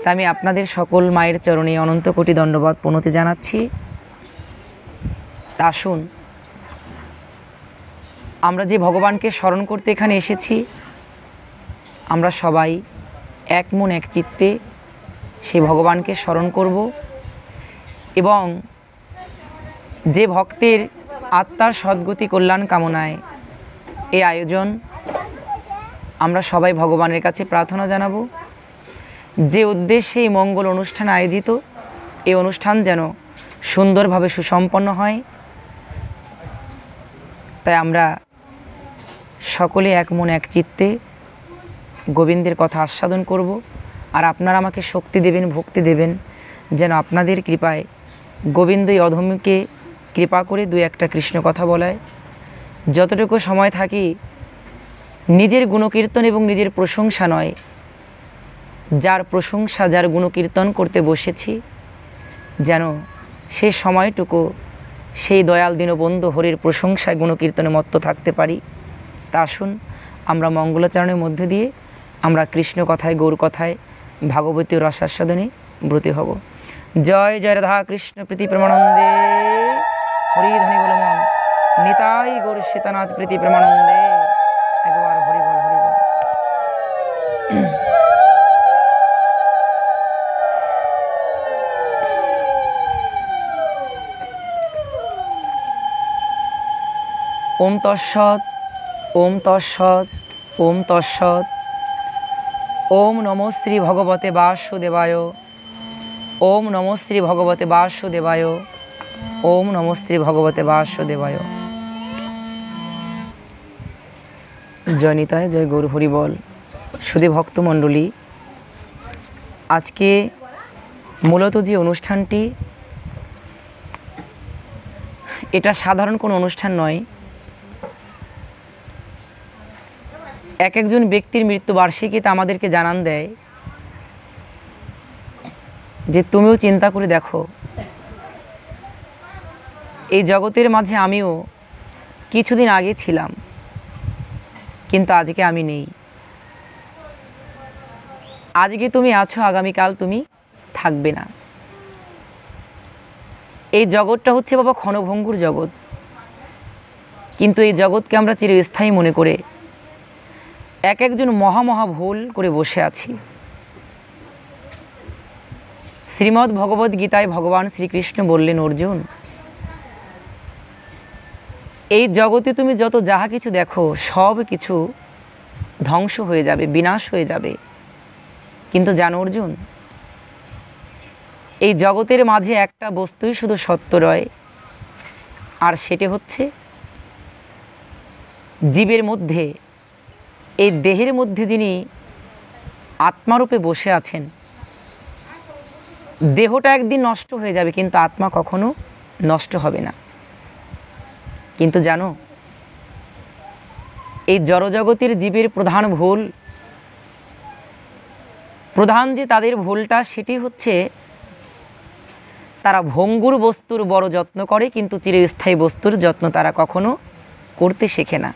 তা আমি আপনাদের সকল মায়ের চরণে অনন্ত কোটি দণ্ডবাদ প্রণতি জানাচ্ছি। তা আসুন, আমরা যে ভগবানকে স্মরণ করতে এখানে এসেছি, আমরা সবাই এক মন এক চিত্তে সেই ভগবানকে স্মরণ করব এবং যে ভক্তের আত্মার সদ্গতি কল্যাণ কামনায় এই আয়োজন, আমরা সবাই ভগবানের কাছে প্রার্থনা জানাবো যে উদ্দেশ্যে এই মঙ্গল অনুষ্ঠান আয়োজিত, এই অনুষ্ঠান যেন সুন্দরভাবে সুসম্পন্ন হয়। তাই আমরা সকলে এক মন এক চিত্তে গোবিন্দের কথা আস্বাদন করব। আর আপনারা আমাকে শক্তি দেবেন, ভক্তি দেবেন, যেন আপনাদের কৃপায় গোবিন্দ এই অধমকে কৃপা করে দু একটা কৃষ্ণ কথা বলায়। যতটুকু সময় থাকি নিজের গুণকীর্তন এবং নিজের প্রশংসা নয়, যার প্রশংসা, যার গুণকীর্তন করতে বসেছি, যেন সে সময়টুকু সেই দয়াল দীনবন্ধু হরির প্রশংসায় গুণকীর্তনে মত্ত থাকতে পারি। তা আসুন, আমরা মঙ্গলাচরণের মধ্য দিয়ে আমরা কৃষ্ণ কথায়, গৌর কথায়, ভাগবতী রসাস্বাদনে ব্রতী হব। জয় জয় রাধা কৃষ্ণ প্রীতি প্রেমানন্দে, হরি ধ্বনি বল মন নিতাই গৌর সীতানাথ প্রীতি প্রেমানন্দে। একবার হরি বল, হরি বল। ওম তৎসৎ, ওম তৎসৎ, ওম তৎসৎ। ওম নমো শ্রী ভগবতে বাসুদেবায়, ওম নমো শ্রী ভগবতে বাসুদেবায়, ওম নমো শ্রী ভগবতে বাসুদেবায়। জয় নিতাই, জয় গৌর হরি বল। সুধী ভক্তমণ্ডলী, আজকে মূলত যে অনুষ্ঠানটি, এটা সাধারণ কোনো অনুষ্ঠান নয়। এক একজন ব্যক্তির মৃত্যুবার্ষিকীতে আমাদেরকে জানান দেয় যে তুমিও চিন্তা করে দেখো, এই জগতের মাঝে আমিও কিছুদিন আগে ছিলাম, কিন্তু আজকে আমি নেই। আজকে তুমি আছো, আগামীকাল তুমি থাকবে না। এই জগৎটা হচ্ছে বাবা ক্ষণভঙ্গুর জগৎ, কিন্তু এই জগৎকে আমরা চিরস্থায়ী মনে করে এক একজন মহা ভুল করে বসে আছি। শ্রীমদ্ ভগবদ্ গীতায় ভগবান শ্রীকৃষ্ণ বললেন, অর্জুন, এই জগতে তুমি যত যাহা কিছু দেখো সব কিছু ধ্বংস হয়ে যাবে, বিনাশ হয়ে যাবে, কিন্তু জানো অর্জুন, এই জগতের মাঝে একটা বস্তুই শুধু সত্য রয়, আর সেটি হচ্ছে জীবের মধ্যে, এই দেহের মধ্যে যিনি আত্মারূপে বসে আছেন। দেহটা একদিন নষ্ট হয়ে যাবে, কিন্তু আত্মা কখনো নষ্ট হবে না। কিন্তু জানো, এই জড়জগতের জীবের প্রধান ভুল, প্রধান যে তাদের ভুলটা, সেটি হচ্ছে তারা ভঙ্গুর বস্তুর বড় যত্ন করে, কিন্তু চিরস্থায়ী বস্তুর যত্ন তারা কখনো করতে শেখে না।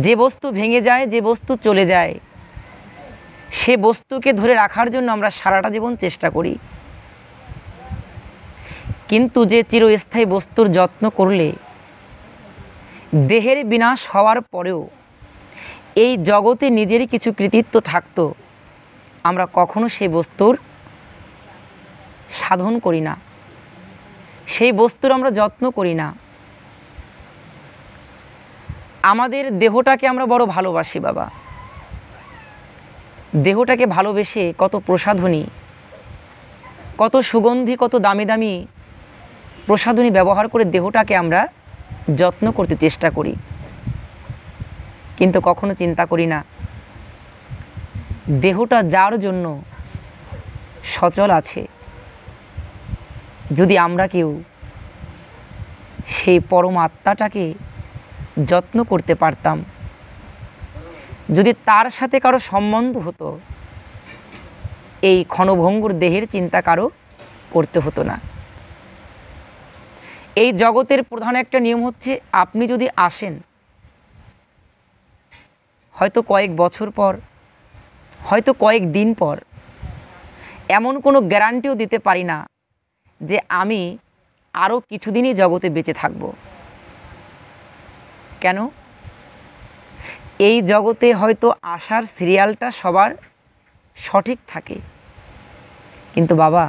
যে বস্তু ভেঙে যায়, যে বস্তু চলে যায়, সে বস্তুকে ধরে রাখার জন্য আমরা সারাটা জীবন চেষ্টা করি, কিন্তু যে চিরস্থায়ী বস্তুর যত্ন করলে দেহের বিনাশ হওয়ার পরেও এই জগতে নিজের কিছু কৃতিত্ব থাকতো, আমরা কখনো সেই বস্তুর সাধন করি না, সেই বস্তুর আমরা যত্ন করি না। আমাদের দেহটাকে আমরা বড় ভালোবাসি বাবা, দেহটাকে ভালোবেসে কত প্রসাধনী, কত সুগন্ধি, কত দামি দামি প্রসাধনী ব্যবহার করে দেহটাকে আমরা যত্ন করতে চেষ্টা করি, কিন্তু কখনো চিন্তা করি না দেহটা যার জন্য সচল আছে, যদি আমরা কেউ সেই পরম আত্মাটাকে যত্ন করতে পারতাম, যদি তার সাথে কারো সম্বন্ধ হতো, এই ক্ষণভঙ্গুর দেহের চিন্তা কারো করতে হতো না। এই জগতের প্রধান একটা নিয়ম হচ্ছে, আপনি যদি আসেন, হয়তো কয়েক বছর পর, হয়তো কয়েক দিন পর, এমন কোনো গ্যারান্টিও দিতে পারি না যে আমি আরও কিছুদিনই জগতে বেঁচে থাকব। কেন? এই জগতে হয়তো আসার সিরিয়ালটা সবার সঠিক থাকে, কিন্তু বাবা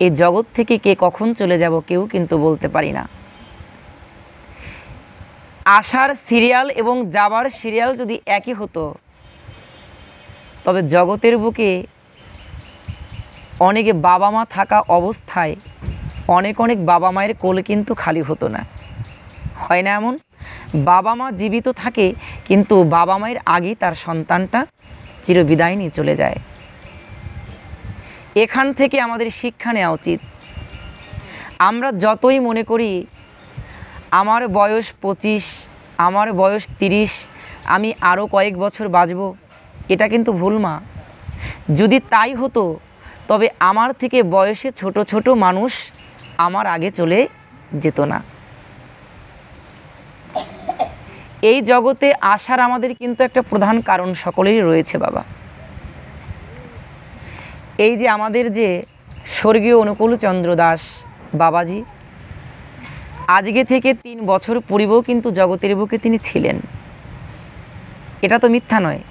এই জগৎ থেকে কে কখন চলে যাব কেউ কিন্তু বলতে পারি না। আসার সিরিয়াল এবং যাবার সিরিয়াল যদি একই হতো, তবে জগতের বুকে অনেকে বাবা মা থাকা অবস্থায় অনেক অনেক বাবা মায়ের কোল কিন্তু খালি হতো না। হয় না এমন? বাবা মা জীবিত থাকে, কিন্তু বাবা মায়ের আগেই তার সন্তানটা চিরবিদায় নিয়ে চলে যায়। এখান থেকে আমাদের শিক্ষা নেওয়া উচিত। আমরা যতই মনে করি আমার বয়স 25, আমার বয়স 30, আমি আরও কয়েক বছর বাঁচব, এটা কিন্তু ভুল মা। যদি তাই হতো তবে আমার থেকে বয়সে ছোট ছোট মানুষ আমার আগে চলে যেত না। এই জগতে আসার আমাদের কিন্তু একটা প্রধান কারণ সকলেরই রয়েছে বাবা। এই যে আমাদের যে স্বর্গীয় অনুকূলচন্দ্র দাস বাবাজি, আজকে থেকে 3 বছর পূর্বেও কিন্তু জগতের বুকে তিনি ছিলেন, এটা তো মিথ্যা নয়।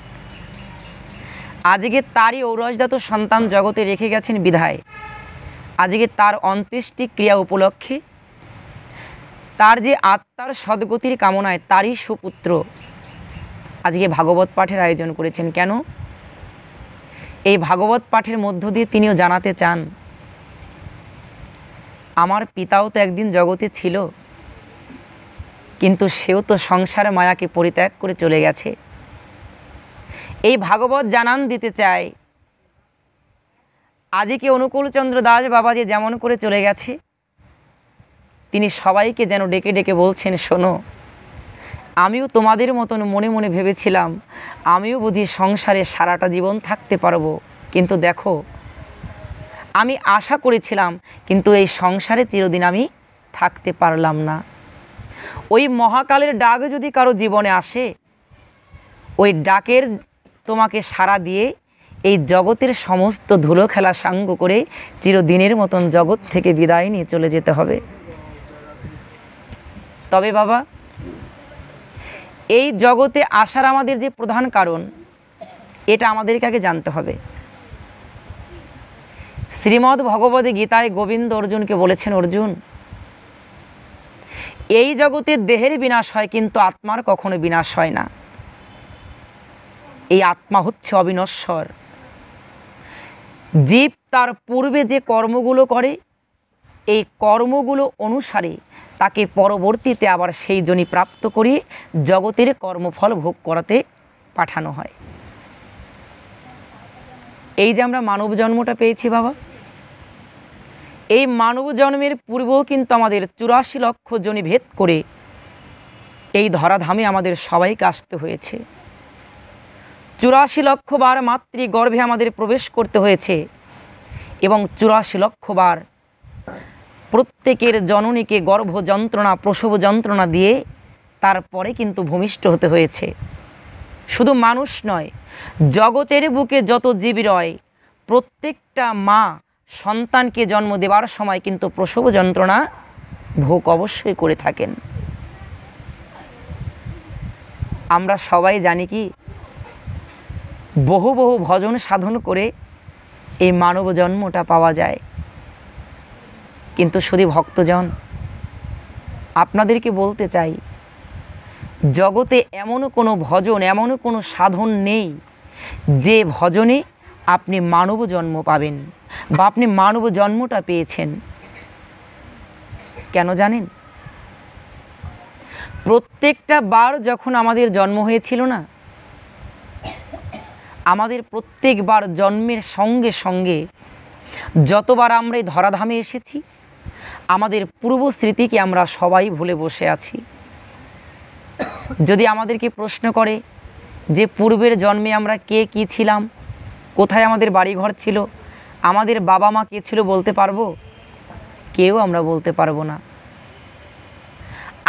আজকে তারই ঔরসজাত সন্তান জগতে রেখে গেছেন বিধায় আজকে তার অন্ত্যেষ্টি ক্রিয়া উপলক্ষে তার যে আত্মার সদ্গতির কামনায় তারই সুপুত্র আজকে ভাগবত পাঠের আয়োজন করেছেন। কেন? এই ভাগবত পাঠের মধ্য দিয়ে তিনিও জানাতে চান, আমার পিতাও তো একদিন জগতে ছিল, কিন্তু সেও তো সংসার মায়াকে পরিত্যাগ করে চলে গেছে। এই ভাগবত জানান দিতে চায় আজকে অনুকূলচন্দ্র দাস বাবাজি যেমন করে চলে গেছে, তিনি সবাইকে যেন ডেকে ডেকে বলছেন, শোনো, আমিও তোমাদের মতন মনে মনে ভেবেছিলাম আমিও বুঝি সংসারে সারাটা জীবন থাকতে পারবো, কিন্তু দেখো আমি আশা করেছিলাম, কিন্তু এই সংসারে চিরদিন আমি থাকতে পারলাম না। ওই মহাকালের ডাক যদি কারো জীবনে আসে, ওই ডাকের তোমাকে সাড়া দিয়ে এই জগতের সমস্ত ধুলো খেলা সাঙ্গ করে চিরদিনের মতন জগৎ থেকে বিদায় নিয়ে চলে যেতে হবে। তবে বাবা এই জগতে আসার আমাদের যে প্রধান কারণ, এটা আমাদেরকে আগে জানতে হবে। শ্রীমদ্ ভগবদ্ গীতায় গোবিন্দ অর্জুনকে বলেছেন, অর্জুন, এই জগতে দেহের বিনাশ হয়, কিন্তু আত্মার কখনো বিনাশ হয় না। এই আত্মা হচ্ছে অবিনশ্বর। জীব তার পূর্বে যে কর্মগুলো করে, এই কর্মগুলো অনুসারে তাকে পরবর্তীতে আবার সেই জনি প্রাপ্ত করিয়ে জগতের কর্মফল ভোগ করাতে পাঠানো হয়। এই যে আমরা মানব জন্মটা পেয়েছি বাবা, এই মানব জন্মের পূর্বেও কিন্তু আমাদের 84 লক্ষ জনি ভেদ করে এই ধরাধামে আমাদের সবাইকে আসতে হয়েছে। 84 লক্ষ বার মাতৃগর্ভে আমাদের প্রবেশ করতে হয়েছে এবং 84 লক্ষ বার প্রত্যেকের জননীকে গর্ভ যন্ত্রণা, প্রসব যন্ত্রণা দিয়ে তারপরে কিন্তু ভূমিষ্ঠ হতে হয়েছে। শুধু মানুষ নয়, জগতের বুকে যত জীব রয়, প্রত্যেকটা মা সন্তানকে জন্ম দেওয়ার সময় কিন্তু প্রসব যন্ত্রণা ভোগ অবশ্যই করে থাকেন। আমরা সবাই জানি কি, বহু বহু ভজন সাধন করে এই মানব জন্মটা পাওয়া যায়, কিন্তু শুধু ভক্তজন আপনাদেরকে বলতে চাই, জগতে এমনও কোনো ভজন, এমনও কোনো সাধন নেই যে ভজনে আপনি মানব জন্ম পাবেন বা আপনি মানব জন্মটা পেয়েছেন। কেন জানেন? প্রত্যেকটা বার যখন আমাদের জন্ম হয়েছিল না, আমাদের প্রত্যেকবার জন্মের সঙ্গে সঙ্গে যতবার আমরা এই ধরাধামে এসেছি, আমাদের পূর্ব স্মৃতিকে আমরা সবাই ভুলে বসে আছি। যদি আমাদেরকে প্রশ্ন করে যে পূর্বের জন্মে আমরা কে কী ছিলাম, কোথায় আমাদের বাড়িঘর ছিল, আমাদের বাবা মা কে ছিল, বলতে পারবো? কেউ আমরা বলতে পারবো না।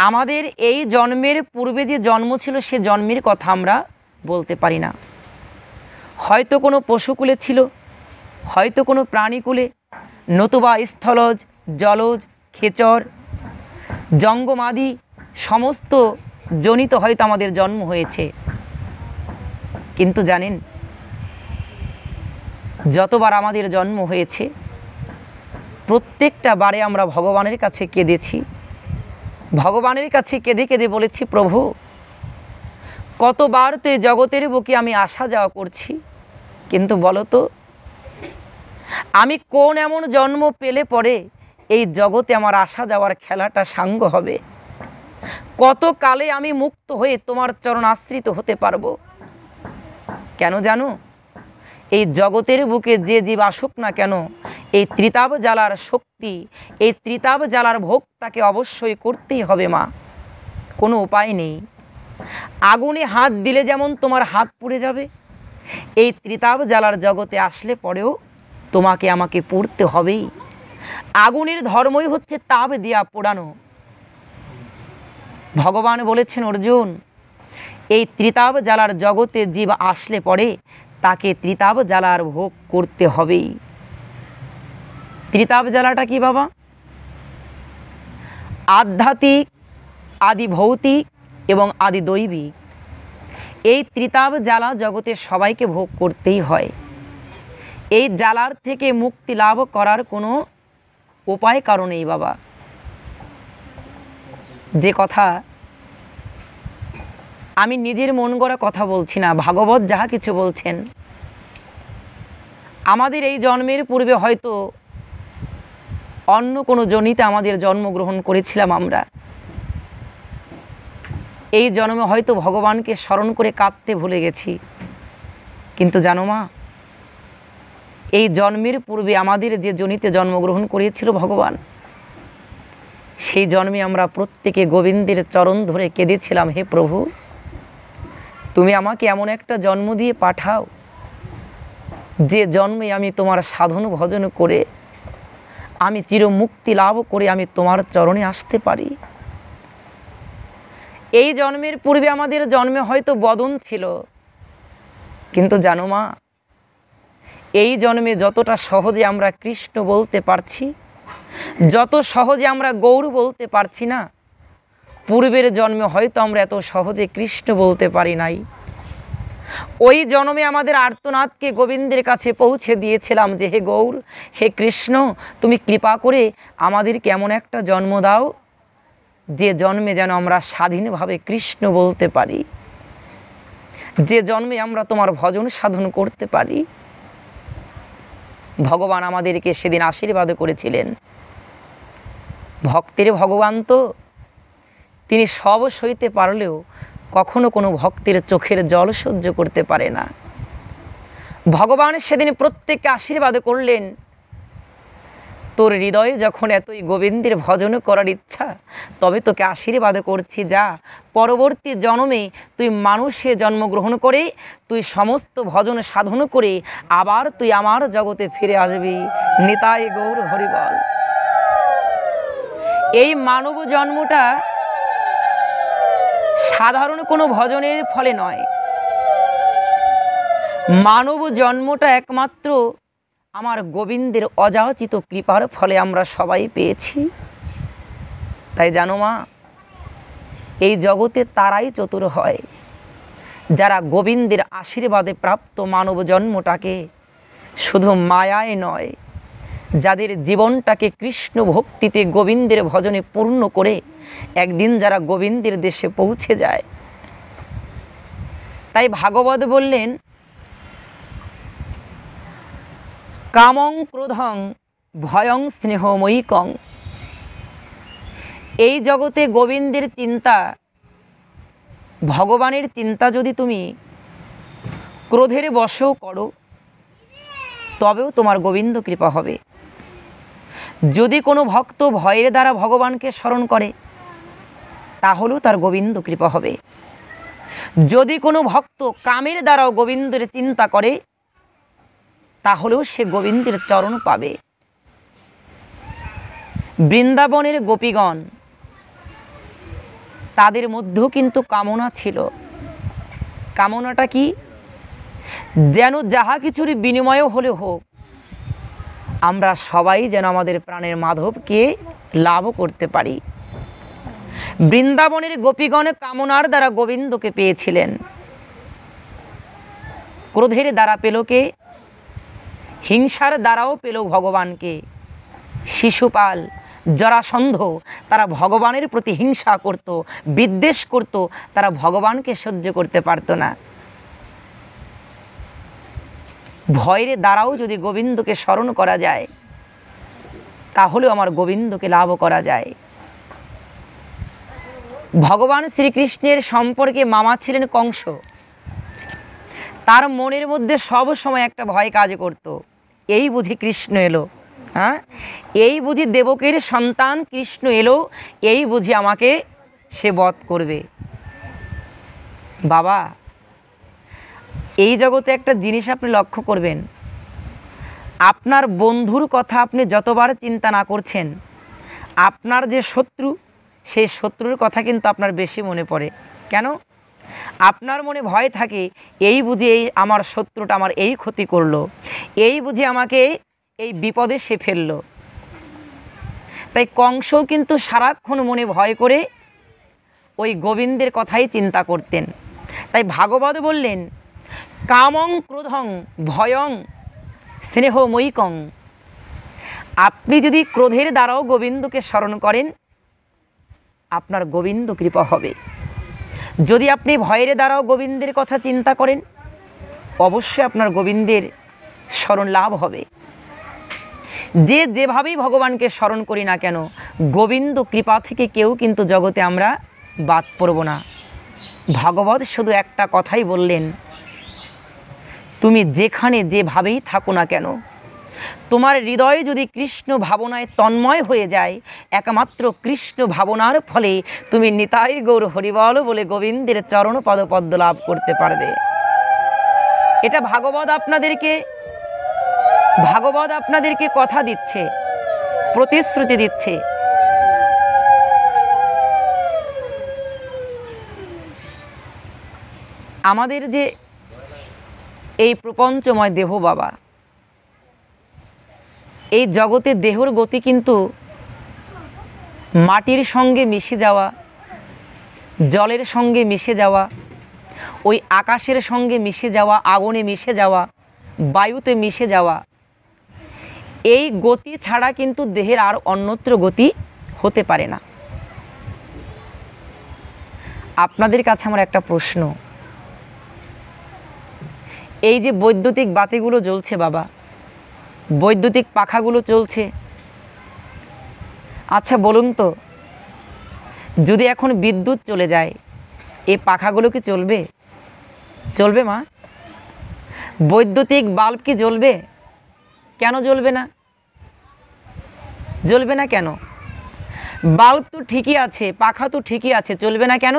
আমাদের এই জন্মের পূর্বে যে জন্ম ছিল সে জন্মের কথা আমরা বলতে পারি না। হয়তো কোনো পশুকুলে ছিল, হয়তো কোনো প্রাণীকুলে, নতুবা স্থলজ, জলজ, খেচর, জঙ্গমাদি সমস্ত জনিত হয়তো আমাদের জন্ম হয়েছে। কিন্তু জানেন, যতবার আমাদের জন্ম হয়েছে প্রত্যেকটা বারে আমরা ভগবানের কাছে কেঁদেছি, ভগবানের কাছে কেঁদে কেঁদে বলেছি, প্রভু কতবার তো এই জগতের বুকে আমি আসা যাওয়া করছি, কিন্তু বলো তো আমি কোন এমন জন্ম পেলে পরে এই জগতে আমার আসা যাওয়ার খেলাটা সাঙ্গ হবে? কত কালে আমি মুক্ত হয়ে তোমার চরণ আশ্রিত হতে পারবো? কেন জানো, এই জগতের বুকে যে জীব আসুক না কেন, এই ত্রিতাব জ্বালার শক্তি, এই ত্রিতাব জ্বালার ভোগ তাকে অবশ্যই করতেই হবে মা, কোনো উপায় নেই। আগুনে হাত দিলে যেমন তোমার হাত পুড়ে যাবে, এই ত্রিতাব জ্বালার জগতে আসলে পরেও তোমাকে আমাকে পুড়তে হবেই। আগুনের ধর্মই হচ্ছে তাপ দিয়া পোড়ানো। ভগবান বলেছেন, অর্জুন এই ত্রিতাব জ্বালার জগতে জীব আসলে পরে তাকে ত্রিতাব জ্বালার ভোগ করতে হবেই। ত্রিতাব জ্বালাটা কি বাবা? আধ্যাত্মিক, আদি ভৌতিক এবং আদি দৈবিক, এই ত্রিতাব জ্বালা জগতে সবাইকে ভোগ করতেই হয়। এই জ্বালার থেকে মুক্তি লাভ করার কোনো উপায় কারণ নেই বাবা। যে কথা আমি নিজের মন গড়া কথা বলছি না, ভাগবত যাহা কিছু বলছেন, আমাদের এই জন্মের পূর্বে হয়তো অন্য কোনো জনিতে আমাদের জন্মগ্রহণ করেছিলাম আমরা। এই জন্মে হয়তো ভগবানকে স্মরণ করে কাঁদতে ভুলে গেছি, কিন্তু জানো মা, এই জন্মের পূর্বে আমাদের যে জনিতে জন্মগ্রহণ করিয়েছিল ভগবান, সেই জন্মে আমরা প্রত্যেকে গোবিন্দের চরণ ধরে কেঁদেছিলাম, হে প্রভু তুমি আমাকে এমন একটা জন্ম দিয়ে পাঠাও যে জন্মে আমি তোমার সাধন ভজন করে আমি চিরমুক্তি লাভ করে আমি তোমার চরণে আসতে পারি। এই জন্মের পূর্বে আমাদের জন্মে হয়তো বদন ছিল, কিন্তু জানো মা, এই জন্মে যতটা সহজে আমরা কৃষ্ণ বলতে পারছি, যত সহজে আমরা গৌর বলতে পারছি না, পূর্বের জন্মে হয়তো আমরা এত সহজে কৃষ্ণ বলতে পারি নাই। ওই জন্মে আমাদের আর্তনাদকে গোবিন্দের কাছে পৌঁছে দিয়েছিলাম যে হে গৌর, হে কৃষ্ণ, তুমি কৃপা করে আমাদেরকে এমন একটা জন্ম দাও যে জন্মে যেন আমরা স্বাধীনভাবে কৃষ্ণ বলতে পারি, যে জন্মে আমরা তোমার ভজন সাধন করতে পারি। ভগবান আমাদেরকে সেদিন আশীর্বাদ করেছিলেন। ভক্তের ভগবান তো তিনি সব সইতে পারলেও কখনো কোনো ভক্তের চোখের জল সহ্য করতে পারে না। ভগবান সেদিন প্রত্যেককে আশীর্বাদ করলেন, তোর হৃদয়ে যখন এতই গোবিন্দের ভজন করার ইচ্ছা, তবে তোকে আশীর্বাদ করছি, যা পরবর্তী জন্মে তুই মানুষে জন্মগ্রহণ করে তুই সমস্ত ভজন সাধন করে আবার তুই আমার জগতে ফিরে আসবি। নিতাই গৌর হরিবল। এই মানব জন্মটা সাধারণ কোনো ভজনের ফলে নয়, মানব জন্মটা একমাত্র আমার গোবিন্দের অযাচিত কৃপার ফলে আমরা সবাই পেয়েছি। তাই জানো মা, এই জগতে তারাই চতুর হয় যারা গোবিন্দের আশীর্বাদে প্রাপ্ত মানব জন্মটাকে শুধু মায়ায় নয়, যাদের জীবনটাকে কৃষ্ণ ভক্তিতে গোবিন্দের ভজনে পূর্ণ করে একদিন যারা গোবিন্দের দেশে পৌঁছে যায়। তাই ভাগবত বললেন, কামং ক্রোধং ভয়ং স্নেহময়িকং। এই জগতে গোবিন্দের চিন্তা, ভগবানের চিন্তা যদি তুমি ক্রোধের বশেও করো তবেও তোমার গোবিন্দ কৃপা হবে। যদি কোনো ভক্ত ভয়ের দ্বারা ভগবানকে স্মরণ করে তাহলেও তার গোবিন্দ কৃপা হবে। যদি কোনো ভক্ত কামের দ্বারাও গোবিন্দের চিন্তা করে তাহলেও সে গোবিন্দের চরণ পাবে। বৃন্দাবনের গোপীগণ, তাদের মধ্যেও কিন্তু কামনা ছিল। কামনাটা কি? যেন যাহা কিছুর বিনিময় হলে হোক, আমরা সবাই যেন আমাদের প্রাণের মাধবকে লাভ করতে পারি। বৃন্দাবনের গোপীগণ কামনার দ্বারা গোবিন্দকে পেয়েছিলেন, ক্রোধের দ্বারা পেল কে? হিংসার দ্বারাও পেল ভগবানকে। শিশুপাল, জরাসন্ধ, তারা ভগবানের প্রতি হিংসা করত, বিদ্বেষ করত, তারা ভগবানকে সহ্য করতে পারত না। ভয়ের দ্বারাও যদি গোবিন্দকে স্মরণ করা যায়, তাহলেও আমার গোবিন্দকে লাভ করা যায়। ভগবান শ্রীকৃষ্ণের সম্পর্কে মামা ছিলেন কংস। তার মনের মধ্যে সব সময় একটা ভয় কাজ করত, এই বুঝি কৃষ্ণ এলো, হ্যাঁ, এই বুঝি দেবকের সন্তান কৃষ্ণ এলো, এই বুঝি আমাকে সে বধ করবে। বাবা, এই জগতে একটা জিনিস আপনি লক্ষ্য করবেন, আপনার বন্ধুর কথা আপনি যতবার চিন্তা না করছেন, আপনার যে শত্রু, সেই শত্রুর কথা কিন্তু আপনার বেশি মনে পড়ে। কেন? আপনার মনে ভয় থাকে, এই বুঝি এই আমার শত্রুটা আমার এই ক্ষতি করলো, এই বুঝি আমাকে এই বিপদে সে ফেললো। তাই কংসও কিন্তু সারাক্ষণ মনে ভয় করে ওই গোবিন্দের কথাই চিন্তা করতেন। তাই ভাগবত বললেন, কামং ক্রোধং ভয়ং স্নেহময়িকং। আপনি যদি ক্রোধের দ্বারাও গোবিন্দকে স্মরণ করেন, আপনার গোবিন্দ কৃপা হবে। যদি আপনি ভয়ের দ্বারাও গোবিন্দের কথা চিন্তা করেন, অবশ্যই আপনার গোবিন্দের স্মরণ লাভ হবে। যে যেভাবেই ভগবানকে স্মরণ করি না কেন, গোবিন্দ কৃপা থেকে কেউ কিন্তু জগতে আমরা বাদ পড়ব না। ভাগবত শুধু একটা কথাই বললেন, তুমি যেখানে যেভাবেই থাকো না কেন, তোমার হৃদয়ে যদি কৃষ্ণ ভাবনায় তন্ময় হয়ে যায়, একমাত্র কৃষ্ণ ভাবনার ফলে তুমি নিতাই গৌর হরিবল বলে গোবিন্দের চরণ পদপদ্ম লাভ করতে পারবে। এটা ভাগবত আপনাদেরকে কথা দিচ্ছে, প্রতিশ্রুতি দিচ্ছে। আমাদের যে এই প্রপঞ্চময় দেহ বাবা, এই জগতে দেহর গতি কিন্তু মাটির সঙ্গে মিশে যাওয়া, জলের সঙ্গে মিশে যাওয়া, ওই আকাশের সঙ্গে মিশে যাওয়া, আগুনে মিশে যাওয়া, বায়ুতে মিশে যাওয়া, এই গতি ছাড়া কিন্তু দেহের আর অন্যত্র গতি হতে পারে না। আপনাদের কাছে আমার একটা প্রশ্ন, এই যে বৈদ্যুতিক বাতিগুলো জ্বলছে বাবা, বৈদ্যুতিক পাখাগুলো চলছে, আচ্ছা বলুন তো, যদি এখন বিদ্যুৎ চলে যায়, এই পাখাগুলো কি চলবে? চলবে মা? বৈদ্যুতিক বাল্ব কি জ্বলবে? কেন জ্বলবে না? জ্বলবে না কেন? বাল্ব তো ঠিকই আছে, পাখা তো ঠিকই আছে, চলবে না কেন?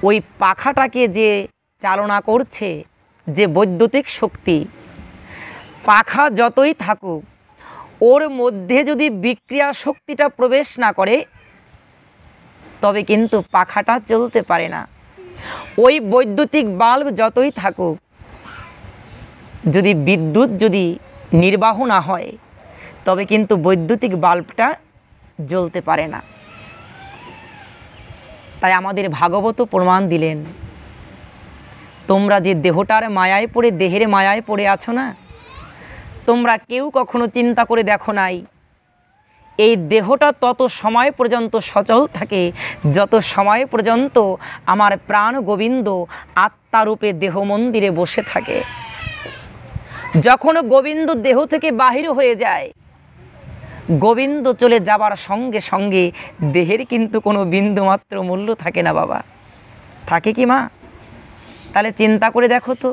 ওই পাখাটাকে যে চালনা করছে, যে বৈদ্যুতিক শক্তি, পাখা যতই থাকুক, ওর মধ্যে যদি বিক্রিয়া শক্তিটা প্রবেশ না করে, তবে কিন্তু পাখাটা চলতে পারে না। ওই বৈদ্যুতিক বাল্ব যতই থাকুক, যদি বিদ্যুৎ যদি নির্বাহ না হয়, তবে কিন্তু বৈদ্যুতিক বাল্বটা জ্বলতে পারে না। তাই আমাদের ভাগবত প্রমাণ দিলেন, তোমরা যে দেহটার মায়ায় পড়ে, দেহের মায়ায় পড়ে আছো না, তোমরা কেউ কখনো চিন্তা করে দেখো নাই, এই দেহটা তত সময় পর্যন্ত সচল থাকে যত সময় পর্যন্ত আমার প্রাণ গোবিন্দ আত্মারূপে দেহ মন্দিরে বসে থাকে। যখন গোবিন্দ দেহ থেকে বাহির হয়ে যায়, গোবিন্দ চলে যাবার সঙ্গে সঙ্গে দেহের কিন্তু কোনো বিন্দুমাত্র মূল্য থাকে না বাবা। থাকে কি মা? তাহলে চিন্তা করে দেখো তো,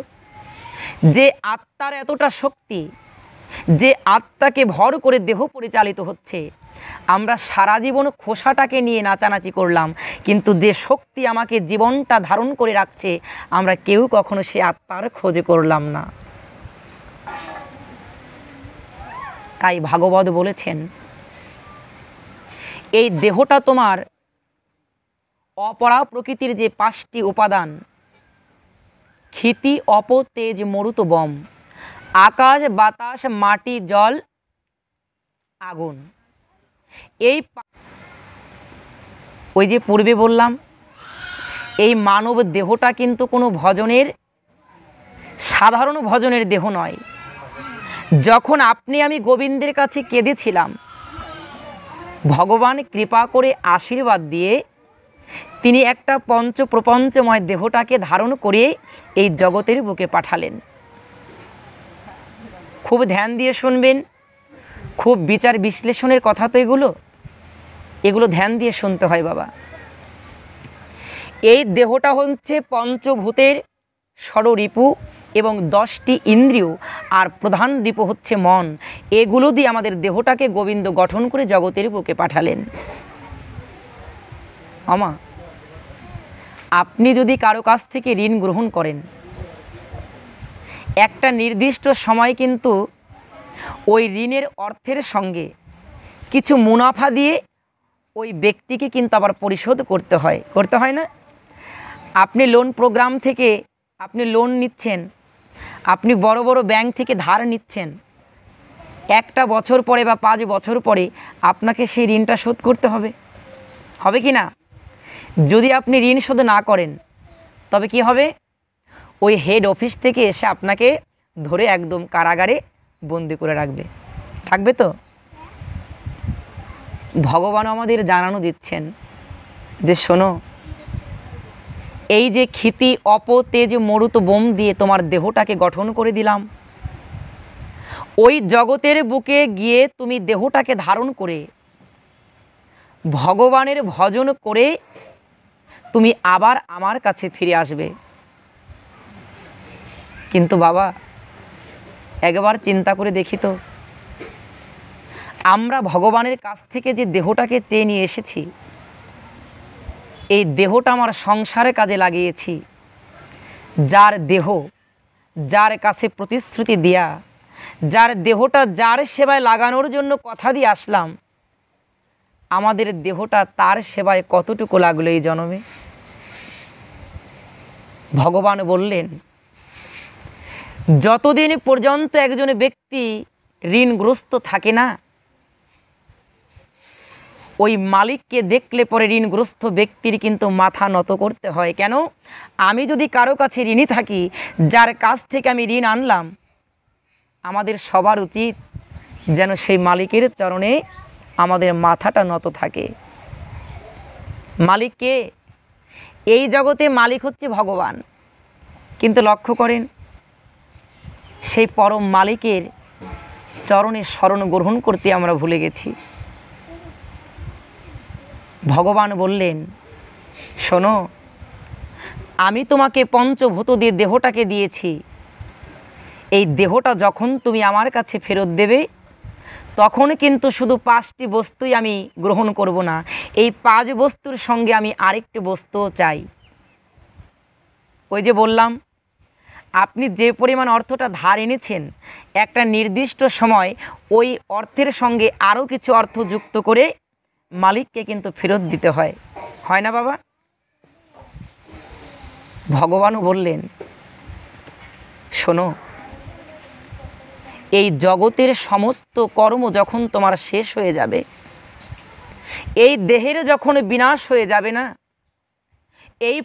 যে আত্মার এতটা শক্তি, যে আত্মাকে ভর করে দেহ পরিচালিত হচ্ছে, আমরা সারা জীবন খোসাটাকে নিয়ে নাচানাচি করলাম, কিন্তু যে শক্তি আমাকে জীবনটা ধারণ করে রাখছে, আমরা কেউ কখনো সে আত্মার খোঁজে করলাম না। তাই ভাগবত বলেছেন, এই দেহটা তোমার অপরা প্রকৃতির যে 5টি উপাদান, ক্ষিতি অপ তেজ মরুত বম, আকাশ বাতাস মাটি জল আগুন। এই ওই যে পূর্বে বললাম, এই মানব দেহটা কিন্তু কোনো ভজনের, সাধারণ ভজনের দেহ নয়। যখন আপনি আমি গোবিন্দের কাছে কেঁদেছিলাম, ভগবান কৃপা করে আশীর্বাদ দিয়ে তিনি একটা পঞ্চপ্রপঞ্চময় দেহটাকে ধারণ করে এই জগতের বুকে পাঠালেন। খুব ধ্যান দিয়ে শুনবেন, খুব বিচার বিশ্লেষণের কথা তো এগুলো ধ্যান দিয়ে শুনতে হয় বাবা। এই দেহটা হচ্ছে পঞ্চভূতের ষড়রিপু এবং 10টি ইন্দ্রিয়, আর প্রধান রিপু হচ্ছে মন। এগুলো দিয়ে আমাদের দেহটাকে গোবিন্দ গঠন করে জগতের বুকে পাঠালেন। আমা, আপনি যদি কারো কাছ থেকে ঋণ গ্রহণ করেন, একটা নির্দিষ্ট সময় কিন্তু ওই ঋণের অর্থের সঙ্গে কিছু মুনাফা দিয়ে ওই ব্যক্তিকে কিন্তু আবার পরিশোধ করতে হয় না? আপনি লোন প্রোগ্রাম থেকে আপনি লোন নিচ্ছেন, আপনি বড় বড় ব্যাংক থেকে ধার নিচ্ছেন, একটা বছর পরে বা 5 বছর পরে আপনাকে সেই ঋণটা শোধ করতে হবে কি না? যদি আপনি ঋণ শোধ না করেন তবে কি হবে? ওই হেড অফিস থেকে এসে আপনাকে ধরে একদম কারাগারে বন্দি করে থাকবে তো। ভগবান আমাদের জানানো দিচ্ছেন যে শোনো, এই যে ক্ষিতি অপ তেজ মরুত বোম দিয়ে তোমার দেহটাকে গঠন করে দিলাম, ওই জগতের বুকে গিয়ে তুমি দেহটাকে ধারণ করে ভগবানের ভজন করে তুমি আবার আমার কাছে ফিরে আসবে। কিন্তু বাবা, একবার চিন্তা করে দেখি তো, আমরা ভগবানের কাছ থেকে যে দেহটাকে চেয়ে নিয়ে এসেছি, এই দেহটা আমার সংসারের কাজে লাগিয়েছি। যার দেহ, যার কাছে প্রতিশ্রুতি দেয়া, যার দেহটা যার সেবায় লাগানোর জন্য কথা দিয়ে আসলাম, আমাদের দেহটা তার সেবায় কতটুকু লাগলো এই জন্মে? ভগবান বললেন, যতদিন পর্যন্ত একজন ব্যক্তি ঋণগ্রস্ত থাকে না, ওই মালিককে দেখলে পরে ঋণগ্রস্ত ব্যক্তির কিন্তু মাথা নত করতে হয়। কেন? আমি যদি কারো কাছে ঋণী থাকি, যার কাছ থেকে আমি ঋণ আনলাম, আমাদের সবার উচিত যেন সেই মালিকের চরণে আমাদের মাথাটা নত থাকে। মালিককে, এই জগতে মালিক হচ্ছে ভগবান, কিন্তু লক্ষ্য করেন সেই পরম মালিকের চরণে শরণ গ্রহণ করতে আমরা ভুলে গেছি। ভগবান বললেন, শোনো, আমি তোমাকে পঞ্চভূত দিয়ে দেহটাকে দিয়েছি। এই দেহটা যখন তুমি আমার কাছে ফেরত দেবে, তখন কিন্তু শুধু 5টি বস্তুই আমি গ্রহণ করব না, এই 5 বস্তুর সঙ্গে আমি আরেকটি বস্তুও চাই। ওই যে বললাম, আপনি যে পরিমাণ অর্থটা ধার এনেছেন, একটা নির্দিষ্ট সময় ওই অর্থের সঙ্গে আরও কিছু অর্থ যুক্ত করে মালিককে কিন্তু ফেরত দিতে হয় না বাবা? ভগবানও বললেন, শোনো, এই জগতের সমস্ত কর্ম যখন তোমার শেষ হয়ে যাবে, এই দেহের যখন বিনাশ হয়ে যাবে না, এই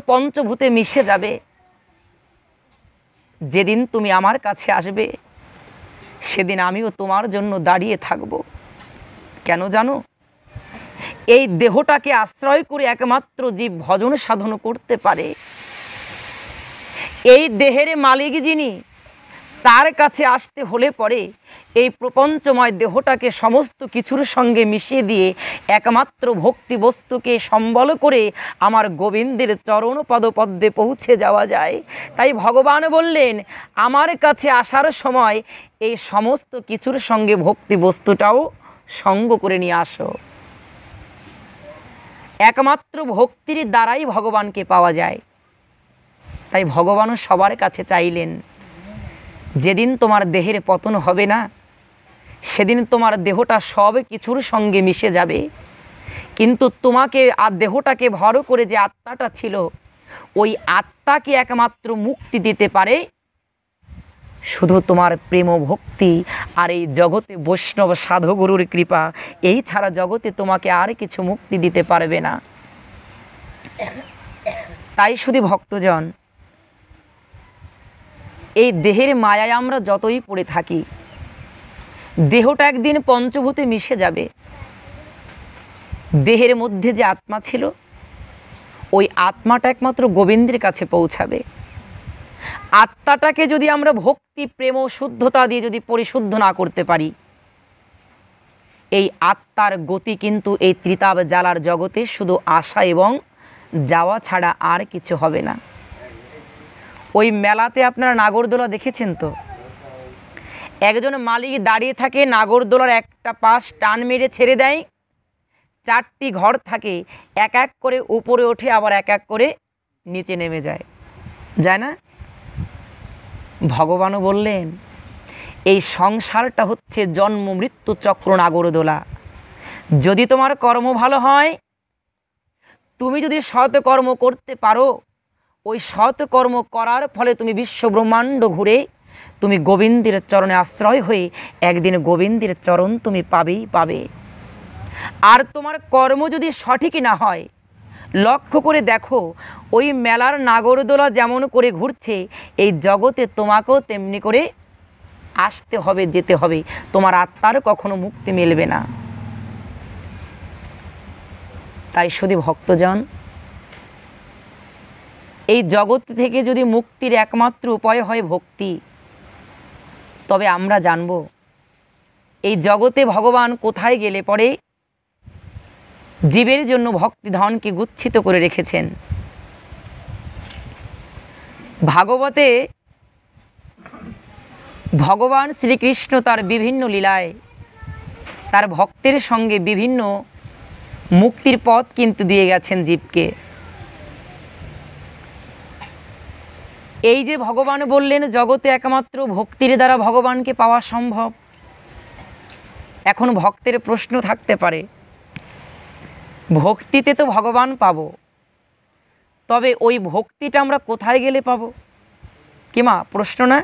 পঞ্চভূতে মিশে যাবে, যেদিন তুমি আমার কাছে আসবে, সেদিন আমিও তোমার জন্য দাঁড়িয়ে থাকব। কেন জানো? এই দেহটাকে আশ্রয় করে একমাত্র জীব ভজন সাধন করতে পারে। এই দেহের মালিক যিনি, তার কাছে আসতে হলে পরে এই প্রপঞ্চময় দেহটাকে সমস্ত কিছুর সঙ্গে মিশিয়ে দিয়ে একমাত্র ভক্তি বস্তুকে সম্বল করে আমার গোবিন্দের চরণ পদপদ্মে পৌঁছে যাওয়া যায়। তাই ভগবান বললেন, আমার কাছে আসার সময় এই সমস্ত কিছুর সঙ্গে ভক্তি বস্তুটাও সঙ্গ করে নিয়ে আসো। একমাত্র ভক্তির দ্বারাই ভগবানকে পাওয়া যায়। তাই ভগবানও সবার কাছে চাইলেন, যেদিন তোমার দেহের পতন হবে না, সেদিন তোমার দেহটা সব কিছুর সঙ্গে মিশে যাবে, কিন্তু তোমাকে আর দেহটাকে ভর করে যে আত্মাটা ছিল, ওই আত্মাকে একমাত্র মুক্তি দিতে পারে শুধু তোমার প্রেম ভক্তি আর এই জগতে বৈষ্ণব সাধুগুরুর কৃপা। এই ছাড়া জগতে তোমাকে আর কিছু মুক্তি দিতে পারবে না। তাই শুধু ভক্তজন, এই দেহের মায়ায় আমরা যতই পড়ে থাকি, দেহটা একদিন পঞ্চভূতে মিশে যাবে। দেহের মধ্যে যে আত্মা ছিল, ওই আত্মাটা একমাত্র গোবিন্দের কাছে পৌঁছাবে। আত্মাটাকে যদি আমরা ভক্তি প্রেম ও শুদ্ধতা দিয়ে যদি পরিশুদ্ধ না করতে পারি, এই আত্মার গতি কিন্তু এই ত্রিতাব জ্বালার জগতে শুধু আসা এবং যাওয়া ছাড়া আর কিছু হবে না। ওই মেলাতে আপনারা নাগরদোলা দেখেছেন তো? একজন মালিক দাঁড়িয়ে থাকে, নাগরদোলার একটা পাশ টান মেরে ছেড়ে দেয়, 4টি ঘর থাকে, এক এক করে উপরে ওঠে, আবার এক এক করে নিচে নেমে যায়, যায় না? ভগবানও বললেন এই সংসারটা হচ্ছে জন্ম মৃত্যু চক্র নাগরদোলা। যদি তোমার কর্ম ভালো হয়, তুমি যদি সৎ কর্ম করতে পারো, ওই সৎ কর্ম করার ফলে তুমি বিশ্ব ব্রহ্মাণ্ড ঘুরে তুমি গোবিন্দের চরণে আশ্রয় হয়ে একদিন গোবিন্দের চরণ তুমি পাবেই পাবে। আর তোমার কর্ম যদি সঠিকই না হয়, লক্ষ্য করে দেখো, ওই মেলার নাগরদোলা যেমন করে ঘুরছে, এই জগতে তোমাকেও তেমনি করে আসতে হবে, যেতে হবে। তোমার আত্মার কখনো মুক্তি মিলবে না। তাই শুধু ভক্তজন, এই জগৎ থেকে যদি মুক্তির একমাত্র উপায় হয় ভক্তি, তবে আমরা জানব এই জগতে ভগবান কোথায় গেলে পরে জীবের জন্য ভক্তি ধনকে গুচ্ছিত করে রেখেছেন। ভাগবতে ভগবান শ্রীকৃষ্ণ তার বিভিন্ন লীলায় তার ভক্তের সঙ্গে বিভিন্ন মুক্তির পথ কিন্তু দিয়ে গেছেন জীবকে। এই যে ভগবান বললেন জগতে একমাত্র ভক্তির দ্বারা ভগবানকে পাওয়া সম্ভব। এখন ভক্তের প্রশ্ন থাকতে পারে, ভক্তিতে তো ভগবান পাবো, তবে ওই ভক্তিটা আমরা কোথায় গেলে পাবো? কি মা, প্রশ্ন না?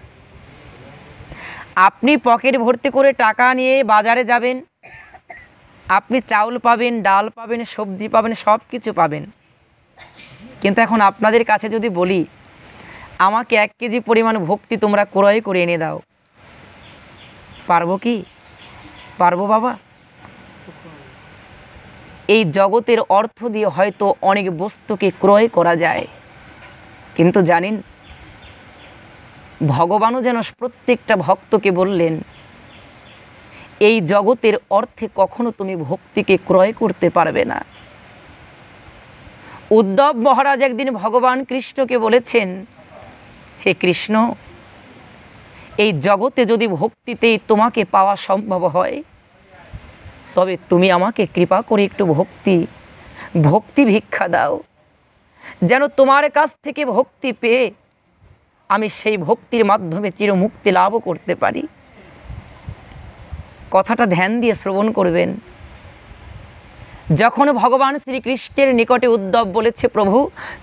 আপনি পকেট ভর্তি করে টাকা নিয়ে বাজারে যাবেন, আপনি চাউল পাবেন, ডাল পাবেন, সবজি পাবেন, সব কিছু পাবেন। কিন্তু এখন আপনাদের কাছে যদি বলি আমাকে 1 কেজি পরিমাণ ভক্তি তোমরা ক্রয় করে এনে দাও, পারবো কি? পারবো বাবা? এই জগতের অর্থ দিয়ে হয়তো অনেক বস্তুকে ক্রয় করা যায়, কিন্তু জানেন ভগবানও যেন প্রত্যেকটা ভক্তকে বললেন এই জগতের অর্থে কখনো তুমি ভক্তিকে ক্রয় করতে পারবে না। উদ্ধব মহারাজ একদিন ভগবান কৃষ্ণকে বলেছেন, হে কৃষ্ণ, এই জগতে যদি ভক্তিতেই তোমাকে পাওয়া সম্ভব হয়, তবে তুমি আমাকে কৃপা করে একটু ভক্তি ভিক্ষা দাও, যেন তোমার কাছ থেকে ভক্তি পেয়ে আমি সেই ভক্তির মাধ্যমে চিরমুক্তি লাভ করতে পারি। কথাটা ধ্যান দিয়ে শ্রবণ করবেন। যখন ভগবান শ্রীকৃষ্ণের নিকটে উদ্ধব বলেছে, প্রভু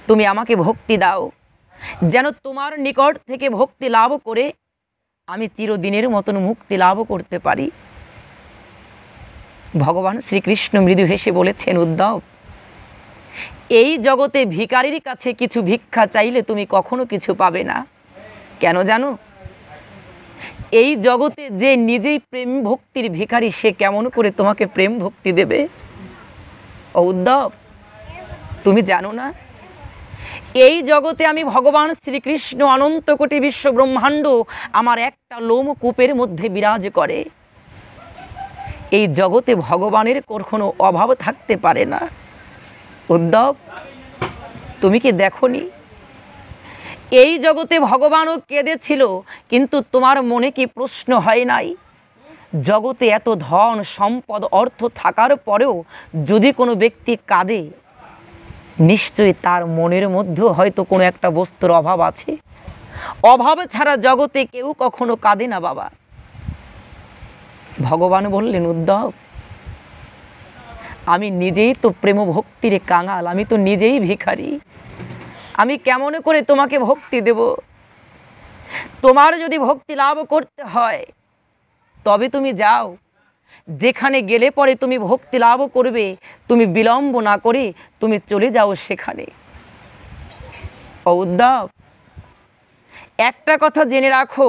তুমি আমাকে ভক্তি দাও, যেন তোমার নিকট থেকে ভক্তি লাভ করে আমি চিরদিনের মতন মুক্তি লাভ করতে পারি। ভগবান শ্রীকৃষ্ণ মৃদু হেসে বলেছেন, উদ্ধব, এই জগতে ভিখারির কাছে কিছু ভিক্ষা চাইলে তুমি কখনো কিছু পাবে না। কেন জানো? এই জগতে যে নিজেই প্রেম ভক্তির ভিখারি, সে কেমন করে তোমাকে প্রেম ভক্তি দেবে? ও উদ্ধব, তুমি জানো না এই জগতে আমি ভগবান শ্রীকৃষ্ণ অনন্ত কোটি বিশ্ব ব্রহ্মাণ্ড আমার একটা লোমকূপের মধ্যে বিরাজ করে। এই জগতে ভগবানের কখনো অভাব থাকতে পারে না। উদ্ধব, তুমি কি দেখনি এই জগতে ভগবানও কেঁদেছিল, কিন্তু তোমার মনে কি প্রশ্ন হয় নাই জগতে এত ধন সম্পদ অর্থ থাকার পরেও যদি কোনো ব্যক্তি কাঁদে, নিশ্চয়ই তার মনের মধ্যেও হয়তো কোনো একটা বস্তুর অভাব আছে। অভাব ছাড়া জগতে কেউ কখনো কাঁদে না বাবা। ভগবান বললেন, উদ্ধব, আমি নিজেই তো প্রেম ভক্তির কাঙাল, আমি তো নিজেই ভিখারি। আমি কেমন করে তোমাকে ভক্তি দেব? তোমার যদি ভক্তি লাভ করতে হয় তবে তুমি যাও, যেখানে গেলে পরে তুমি ভক্তি লাভ করবে, তুমি বিলম্ব না করে তুমি চলে যাও সেখানে। উদ্ধব, একটা কথা জেনে রাখো,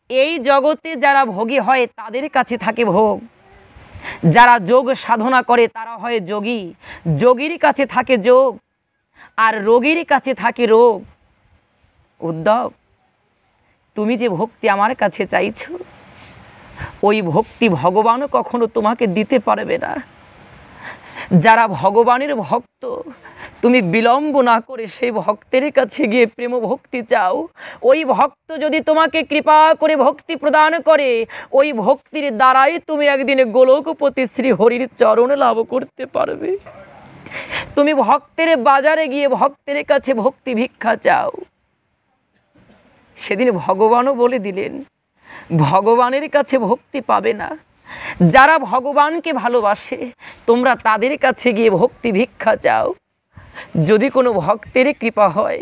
এই জগতে যারা ভোগী হয় তাদের কাছে থাকে ভোগ, যারা যোগ সাধনা করে তারা হয় যোগী, যোগীর কাছে থাকে যোগ, আর রোগীর কাছে থাকে রোগ। উদ্ধব, তুমি যে ভক্তি আমার কাছে চাইছো, ওই ভক্তি ভগবানও কখনো তোমাকে দিতে পারবে না। যারা ভগবানের ভক্ত, তুমি বিলম্ব না করে সেই ভক্তের কাছে গিয়ে প্রেম ভক্তি চাও। ওই ভক্ত যদি তোমাকে কৃপা করে ভক্তি প্রদান করে, ওই ভক্তির দ্বারাই তুমি একদিন গোলকপতি শ্রী হরির চরণ লাভ করতে পারবে। তুমি ভক্তের বাজারে গিয়ে ভক্তের কাছে ভক্তি ভিক্ষা চাও। সেদিন ভগবানও বলে দিলেন, ভগবানের কাছে ভক্তি পাবে না। যারা ভগবানকে ভালোবাসে তোমরা তাদের কাছে গিয়ে ভক্তি ভিক্ষা চাও। যদি কোনো ভক্তের কৃপা হয়,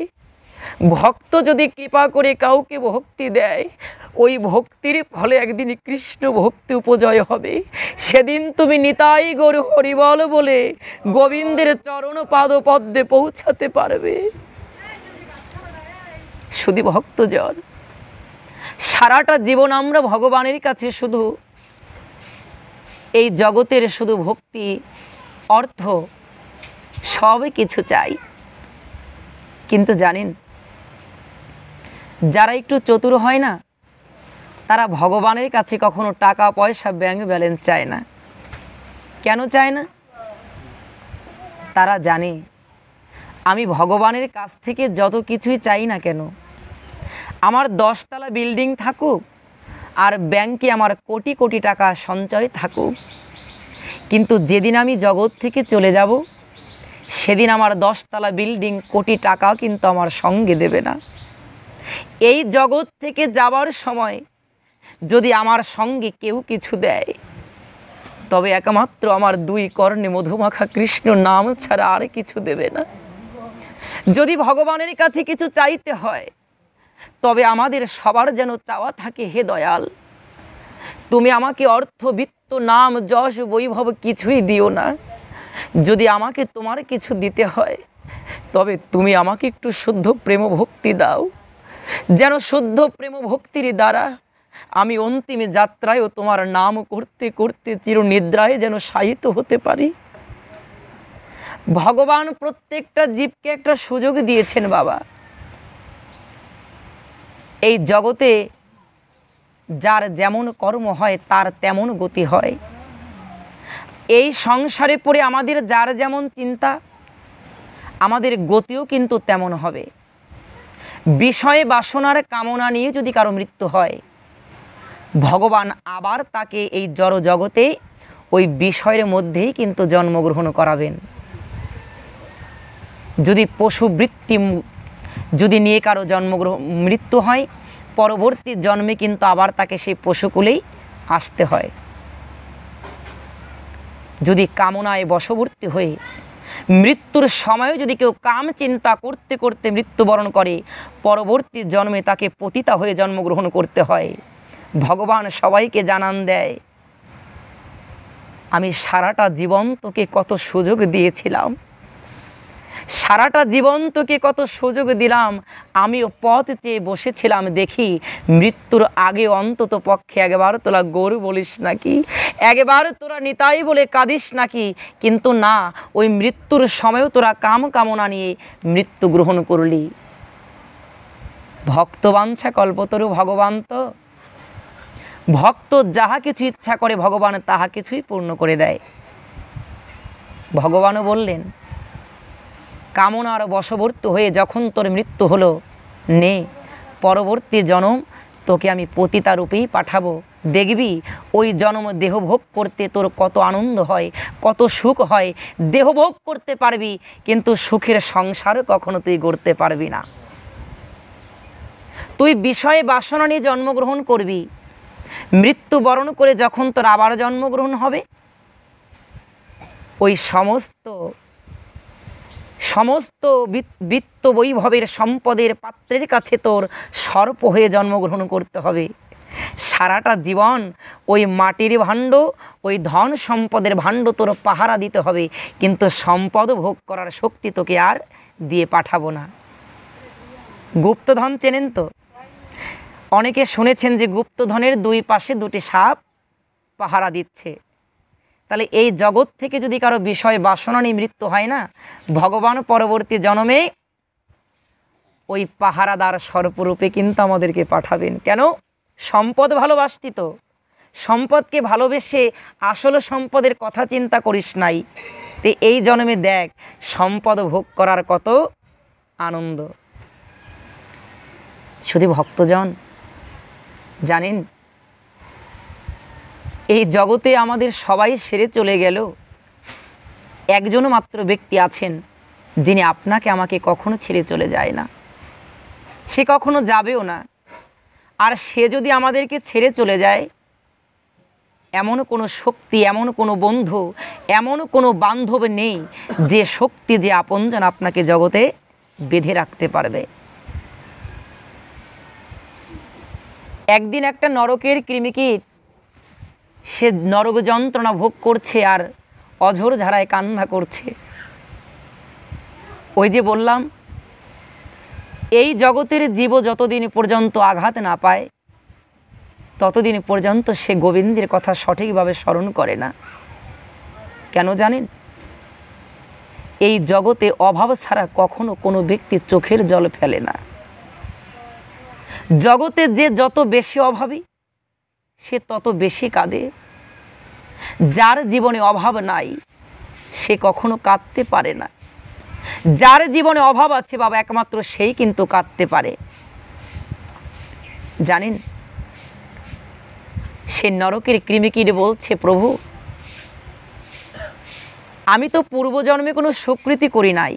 ভক্ত যদি কৃপা করে কাউকে ভক্তি দেয়, ওই ভক্তির ফলে একদিন কৃষ্ণ ভক্তি উপজয় হবে। সেদিন তুমি নিতাই গৌর হরিবল বলে গোবিন্দের চরণ পাদ পদ্মে পৌঁছাতে পারবে। শুধু ভক্তজন, সারাটা জীবন আমরা ভগবানের কাছে শুধু এই জগতের শুধু ভক্তি, অর্থ সবই কিছু চাই। কিন্তু জানেন, যারা একটু চতুর হয় না, তারা ভগবানের কাছে কখনো টাকা পয়সা ব্যাংক ব্যালেন্স চায় না। কেন চায় না? তারা জানে আমি ভগবানের কাছ থেকে যত কিছুই চাই না কেন, আমার 10 তলা বিল্ডিং থাকুক আর ব্যাংকে আমার কোটি কোটি টাকা সঞ্চয় থাকুক, কিন্তু যেদিন আমি জগৎ থেকে চলে যাব, সেদিন আমার 10 তলা বিল্ডিং কোটি টাকা কিন্তু আমার সঙ্গে দেবে না। এই জগৎ থেকে যাবার সময় যদি আমার সঙ্গে কেউ কিছু দেয়, তবে একমাত্র আমার 2 কর্ণে মধুমাখা কৃষ্ণ নাম ছাড়া আর কিছু দেবে না। যদি ভগবানের কাছে কিছু চাইতে হয়, তবে আমাদের সবার যেন চাওয়া থাকে, হে দয়াল, তুমি আমাকে অর্থ, বিত্ত, নাম, যশ, বৈভব কিছুই দিও না। যদি আমাকে তোমার কিছু দিতে হয়, তবে তুমি আমাকে একটু শুদ্ধ প্রেম ভক্তি দাও, যেন শুদ্ধ প্রেম ভক্তির দ্বারা আমি অন্তিম যাত্রায়ও তোমার নাম করতে করতে চিরনিদ্রায় যেন শায়িত হতে পারি। ভগবান প্রত্যেকটা জীবকে একটা সুযোগ দিয়েছেন বাবা। এই জগতে যার যেমন কর্ম হয় তার তেমন গতি হয়। এই সংসারে পড়ে আমাদের যার যেমন চিন্তা, আমাদের গতিও কিন্তু তেমন হবে। বিষয়ে বাসনার কামনা নিয়ে যদি কারো মৃত্যু হয়, ভগবান আবার তাকে এই জড় জগতে ওই বিষয়ের মধ্যেই কিন্তু জন্মগ্রহণ করাবেন। যদি পশুবৃত্তি যদি নিয়ে কারো মৃত্যু হয়, পরবর্তী জন্মে কিন্তু আবার তাকে সেই পশুকুলেই আসতে হয়। যদি কামনায় বশবর্তী হয়ে মৃত্যুর সময় যদি কেউ কাম চিন্তা করতে করতে মৃত্যুবরণ করে, পরবর্তী জন্মে তাকে পতিতা হয়ে জন্মগ্রহণ করতে হয়। ভগবান সবাইকে জানান দেয়, আমি সারাটা জীবন তোকে কত সুযোগ দিয়েছিলাম, সারাটা জীবন তোকে কত সুযোগ দিলাম, আমিও পথ চেয়ে বসেছিলাম, দেখি মৃত্যুর আগে অন্তত পক্ষে একবার তোরা গৌর বলিস নাকি, একবার তোরা নিতাই বলে কাঁদিস নাকি। কিন্তু না, ওই মৃত্যুর সময়ও তোরা কাম কামনা নিয়ে মৃত্যু গ্রহণ করলি। ভক্তবাঞ্ছা কল্পতরু ভগবান তো, ভক্ত যাহা কিছু ইচ্ছা করে ভগবান তাহা কিছুই পূর্ণ করে দেয়। ভগবানও বললেন, কামনার বশবর্তী হয়ে যখন তোর মৃত্যু হলো, নে পরবর্তী জন্ম তোকে আমি পতিতা রূপেই পাঠাবো। দেখবি ওই জন্ম দেহভোগ করতে তোর কত আনন্দ হয়, কত সুখ হয়। দেহভোগ করতে পারবি, কিন্তু সুখের সংসার কখনো তুই গড়তে পারবি না। তুই বিষয়ে বাসনা নিয়ে জন্মগ্রহণ করবি, মৃত্যুবরণ করে যখন তোর আবার জন্মগ্রহণ হবে, ওই সমস্ত সমস্ত বিত্ত বৈভবের সম্পদের পাত্রের কাছে তোর সর্প হয়ে জন্মগ্রহণ করতে হবে। সারাটা জীবন ওই মাটির ভাণ্ড, ওই ধন সম্পদের ভাণ্ড তোর পাহারা দিতে হবে, কিন্তু সম্পদ ভোগ করার শক্তি তোকে আর দিয়ে পাঠাবো না। গুপ্তধন চেনেন তো? অনেকে শুনেছেন যে গুপ্তধনের দুই পাশে দুটি সাপ পাহারা দিচ্ছে। তাহলে এই জগৎ থেকে যদি কারো বিষয় বাসনা নিয়ে মৃত্যু হয় না, ভগবান পরবর্তী জন্মে ওই পাহারাদার সর্পরূপে কিন্তু আমাদেরকে পাঠাবেন। কেন? সম্পদ ভালোবাসতি তো, সম্পদকে ভালোবেসে আসলে সম্পদের কথা চিন্তা করিস নাই। তো এই জন্মে দেখ সম্পদ ভোগ করার কত আনন্দ। শুধু ভক্তজন জানেন, এই জগতে আমাদের সবাই সেরে চলে গেল, একজন মাত্র ব্যক্তি আছেন যিনি আপনাকে আমাকে কখনো ছেড়ে চলে যায় না, সে কখনো যাবেও না। আর সে যদি আমাদেরকে ছেড়ে চলে যায়, এমন কোনো শক্তি, এমন কোনো বন্ধু, এমন কোনো বান্ধব নেই যে শক্তি, যে আপনজন আপনাকে জগতে বেঁধে রাখতে পারবে। একদিন একটা নরকের কৃমিকীট, সে নরক যন্ত্রণা ভোগ করছে আর অঝোর ঝাড়ায় কান্না করছে। ওই যে বললাম, এই জগতের জীব যতদিন পর্যন্ত আঘাত না পায় ততদিন পর্যন্ত সে গোবিন্দের কথা সঠিকভাবে স্মরণ করে না। কেন জানেন? এই জগতে অভাব ছাড়া কখনো কোনো ব্যক্তি চোখের জল ফেলে না। জগতে যে যত বেশি অভাবী সে তত বেশি কাঁদে। যার জীবনে অভাব নাই সে কখনো কাঁদতে পারে না। যার জীবনে অভাব আছে বাবা, একমাত্র সেই কিন্তু কাঁদতে পারে। জানেন, সে নরকের কৃমিকীট বলছে, প্রভু আমি তো পূর্বজন্মে কোনো সুকৃতি করি নাই,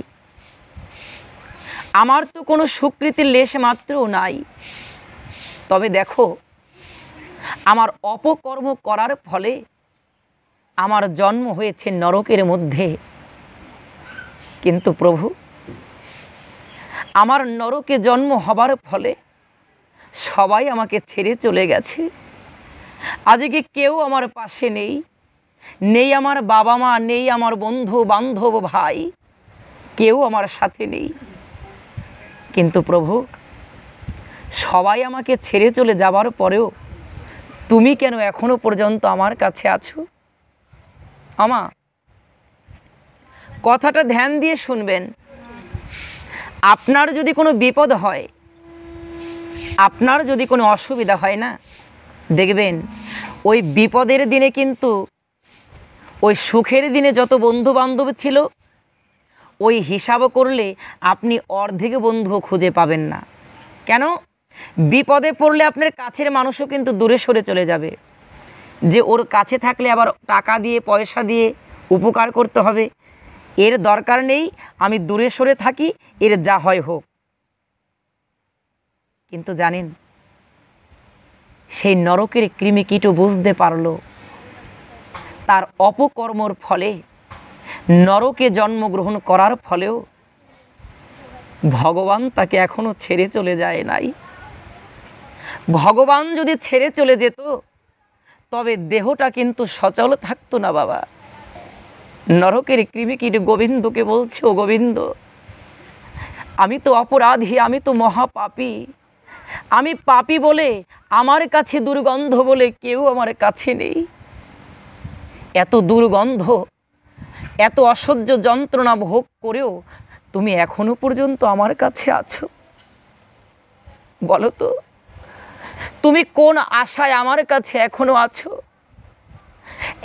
আমার তো কোনো সুকৃতির লেশ মাত্রও নাই। তবে দেখো, আমার অপকর্ম করার ফলে আমার জন্ম হয়েছে নরকের মধ্যে। কিন্তু প্রভু, আমার নরকে জন্ম হবার ফলে সবাই আমাকে ছেড়ে চলে গেছে। আজকে কেউ আমার পাশে নেই, নেই আমার বাবা মা, নেই আমার বন্ধু বান্ধব ভাই, কেউ আমার সাথে নেই। কিন্তু প্রভু, সবাই আমাকে ছেড়ে চলে যাবার পরেও তুমি কেন এখনো পর্যন্ত আমার কাছে আছো? আমা, কথাটা ধ্যান দিয়ে শুনবেন। আপনার যদি কোনো বিপদ হয়, আপনার যদি কোনো অসুবিধা হয় না, দেখবেন ওই বিপদের দিনে কিন্তু ওই সুখের দিনে যত বন্ধু বান্ধব ছিল, ওই হিসাব করলে আপনি অর্ধেক বন্ধুও খুঁজে পাবেন না। কেন? বিপদে পড়লে আপনার কাছের মানুষও কিন্তু দূরে সরে চলে যাবে, যে ওর কাছে থাকলে আবার টাকা দিয়ে পয়সা দিয়ে উপকার করতে হবে, এর দরকার নেই, আমি দূরে সরে থাকি, এর যা হয় হোক। কিন্তু জানেন, সেই নরকের কৃমিকীটও বুঝতে পারল তার অপকর্মর ফলে, নরকে জন্মগ্রহণ করার ফলেও ভগবান তাকে এখনো ছেড়ে চলে যায় নাই। ভগবান যদি ছেড়ে চলে যেত তবে দেহটা কিন্তু সচল থাকতো না বাবা। নরকের কৃমিকীট গোবিন্দকে বলছে, ও গোবিন্দ, আমি তো অপরাধী, আমি তো মহাপাপী, আমি পাপী বলে আমার কাছে দুর্গন্ধ বলে কেউ আমার কাছে নেই। এত দুর্গন্ধ, এত অসহ্য যন্ত্রণা ভোগ করেও তুমি এখনো পর্যন্ত আমার কাছে আছো। বলো তো, তুমি কোন আশায় আমার কাছে এখনো আছো?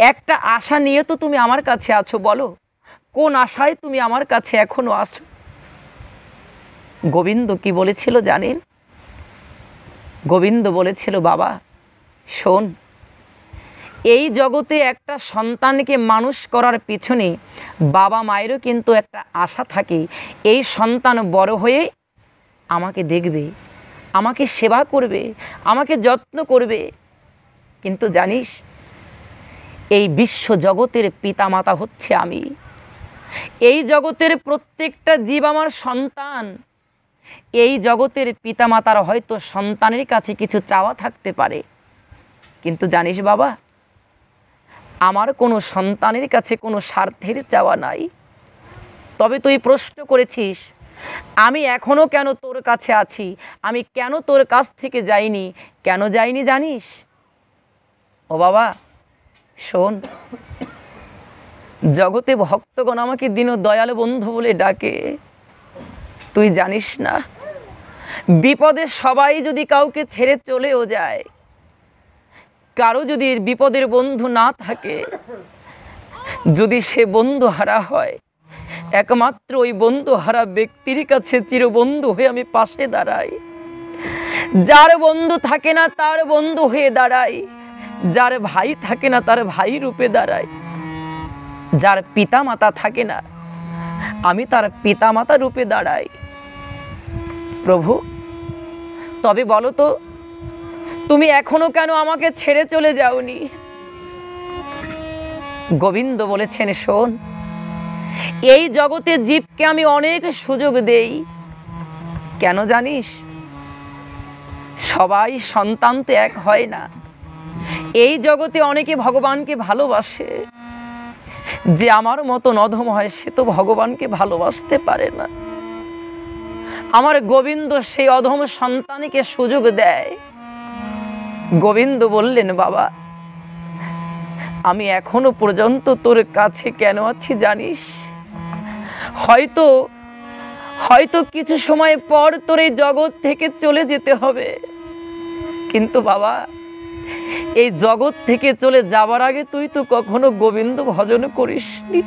একটা আশা নিয়ে তো তুমি আমার কাছে আছো, বলো কোন আশায় তুমি আমার কাছে এখনো আছো? গোবিন্দ কি বলেছিল জানেন? গোবিন্দ বলেছিল, বাবা শোন, এই জগতে একটা সন্তানকে মানুষ করার পিছনে বাবা মায়েরও কিন্তু একটা আশা থাকে, এই সন্তান বড় হয়ে আমাকে দেখবে, আমাকে সেবা করবে, আমাকে যত্ন করবে। কিন্তু জানিস, এই বিশ্ব জগতের পিতামাতা হচ্ছে আমি। এই জগতের প্রত্যেকটা জীব আমার সন্তান। এই জগতের পিতামাতার হয়তো সন্তানের কাছে কিছু চাওয়া থাকতে পারে, কিন্তু জানিস বাবা, আমার কোনো সন্তানের কাছে কোনো স্বার্থের চাওয়া নাই। তবে তুই প্রশ্ন করেছিস আমি এখনো কেন তোর কাছে আছি, আমি কেন তোর কাছ থেকে যাইনি, কেন যাইনি জানিস? ও বাবা শোন, জগতে ভক্তগণ আমাকে দীন দয়াল বন্ধু বলে ডাকে। তুই জানিস না, বিপদে সবাই যদি কাউকে ছেড়ে চলেও যায়, কারো যদি বিপদের বন্ধু না থাকে, যদি সে বন্ধু হারা হয়, একমাত্র ওই বন্ধু হারা ব্যক্তির কাছে চিরবন্ধু হয়ে আমি পাশে দাঁড়াই। যার বন্ধু থাকে না তার বন্ধু হয়ে দাঁড়াই, যার ভাই থাকে না তার ভাই রূপে দাঁড়াই, যার পিতা মাতা থাকে না আমি তার পিতা মাতা রূপে দাঁড়াই। প্রভু, তবে বলো তো, তুমি এখনো কেন আমাকে ছেড়ে চলে যাওনি? গোবিন্দ বলেছেন, শোন, এই জগতে জীবকে আমি অনেক সুযোগ দেই। কেন জানিস? সবাই সন্তান তো এক হয় না। এই জগতে অনেকে ভগবানকে ভালোবাসে, যে আমার মতন অধম হয় সে তো ভগবানকে ভালোবাসতে পারে না। আমার গোবিন্দ সেই অধম সন্তানকে সুযোগ দেয়। গোবিন্দ বললেন, বাবা আমি এখনো পর্যন্ত তোর কাছে কেন আছি জানিস? হয়তো হয়তো কিছু সময় পর তোর এই জগৎ থেকে চলে যেতে হবে, কিন্তু বাবা এই জগৎ থেকে চলে যাবার আগে তুই তো কখনো গোবিন্দ ভজন করিসনি।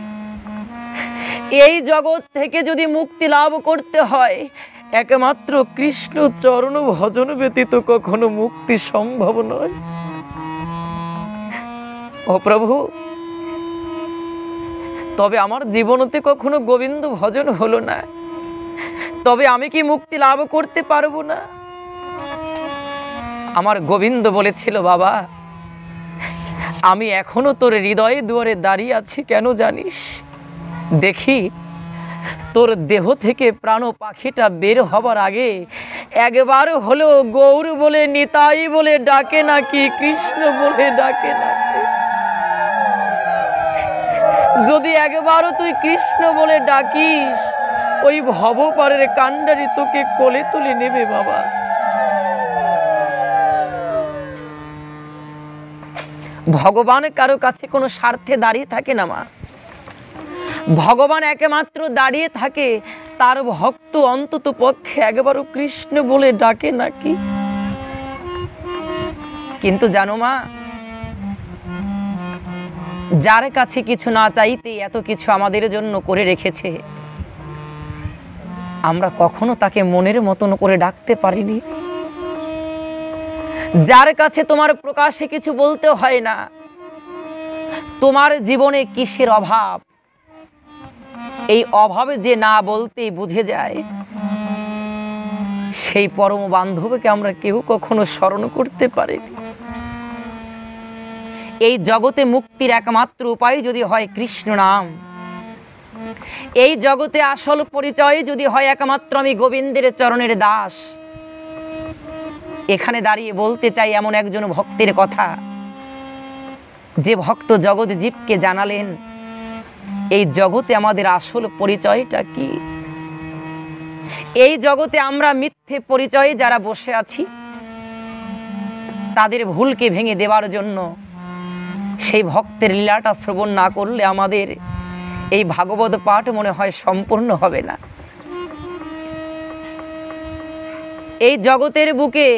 এই জগৎ থেকে যদি মুক্তি লাভ করতে হয়, একমাত্র কৃষ্ণ চরণ ভজন ব্যতীত কখনো মুক্তি সম্ভব নয়। ও প্রভু, তবে আমার জীবনতে কখনো গোবিন্দ ভজন হলো না, তবে আমি কি মুক্তি লাভ করতে পারবো না? আমার গোবিন্দ বলেছিল, বাবা আমি এখনো তোর হৃদয়ে দুয়ারে দাঁড়িয়ে আছি। কেন জানিস? দেখি তোর দেহ থেকে প্রাণ পাখিটা বের হবার আগে একবার হলো গৌর বলে, নিতাই বলে ডাকে নাকি, কৃষ্ণ বলে ডাকে নাকি? যদি একবারও তুই কৃষ্ণ বলে ডাকিস, ওই ভবপারের কাণ্ডারি তোকে কোলে তুলে নেবে বাবা। ভগবান কারো কাছে কোনো স্বার্থে দাঁড়িয়ে থাকে না মা। ভগবান একমাত্র দাঁড়িয়ে থাকে তার ভক্ত অন্তত পক্ষে একবারও কৃষ্ণ বলে ডাকে নাকি। কিন্তু জানো মা, যার কাছে কিছু না চাইতে এত কিছু আমাদের জন্য করে রেখেছে, আমরা কখনো তাকে মনের মতন করে ডাকতে পারিনি। যার কাছে তোমার প্রকাশে কিছু বলতে হয় না, তোমার জীবনে কিসের অভাব, এই অভাবে যে না বলতেই বুঝে যায়, সেই পরম বান্ধবকে আমরা কেউ কখনো স্মরণ করতে পারিনি। এই জগতে মুক্তির একমাত্র উপায় যদি হয় কৃষ্ণ নাম, এই জগতে আসল পরিচয় যদি হয় একমাত্র আমি গোবিন্দের চরণের দাস, এখানে দাঁড়িয়ে বলতে চাই এমন একজন ভক্তের কথা, যে ভক্ত জগৎ জীবকে জানালেন এই জগতে আমাদের আসল পরিচয়টা কি। এই জগতে আমরা মিথ্যে পরিচয়ে যারা বসে আছি, তাদের ভুলকে ভেঙে দেওয়ার জন্য সেই ভক্তের লীলাটা শ্রবণ না করলে আমাদের এই ভাগবত পাঠ মনে হয় সম্পূর্ণ হবে না। এই জগতের বুকে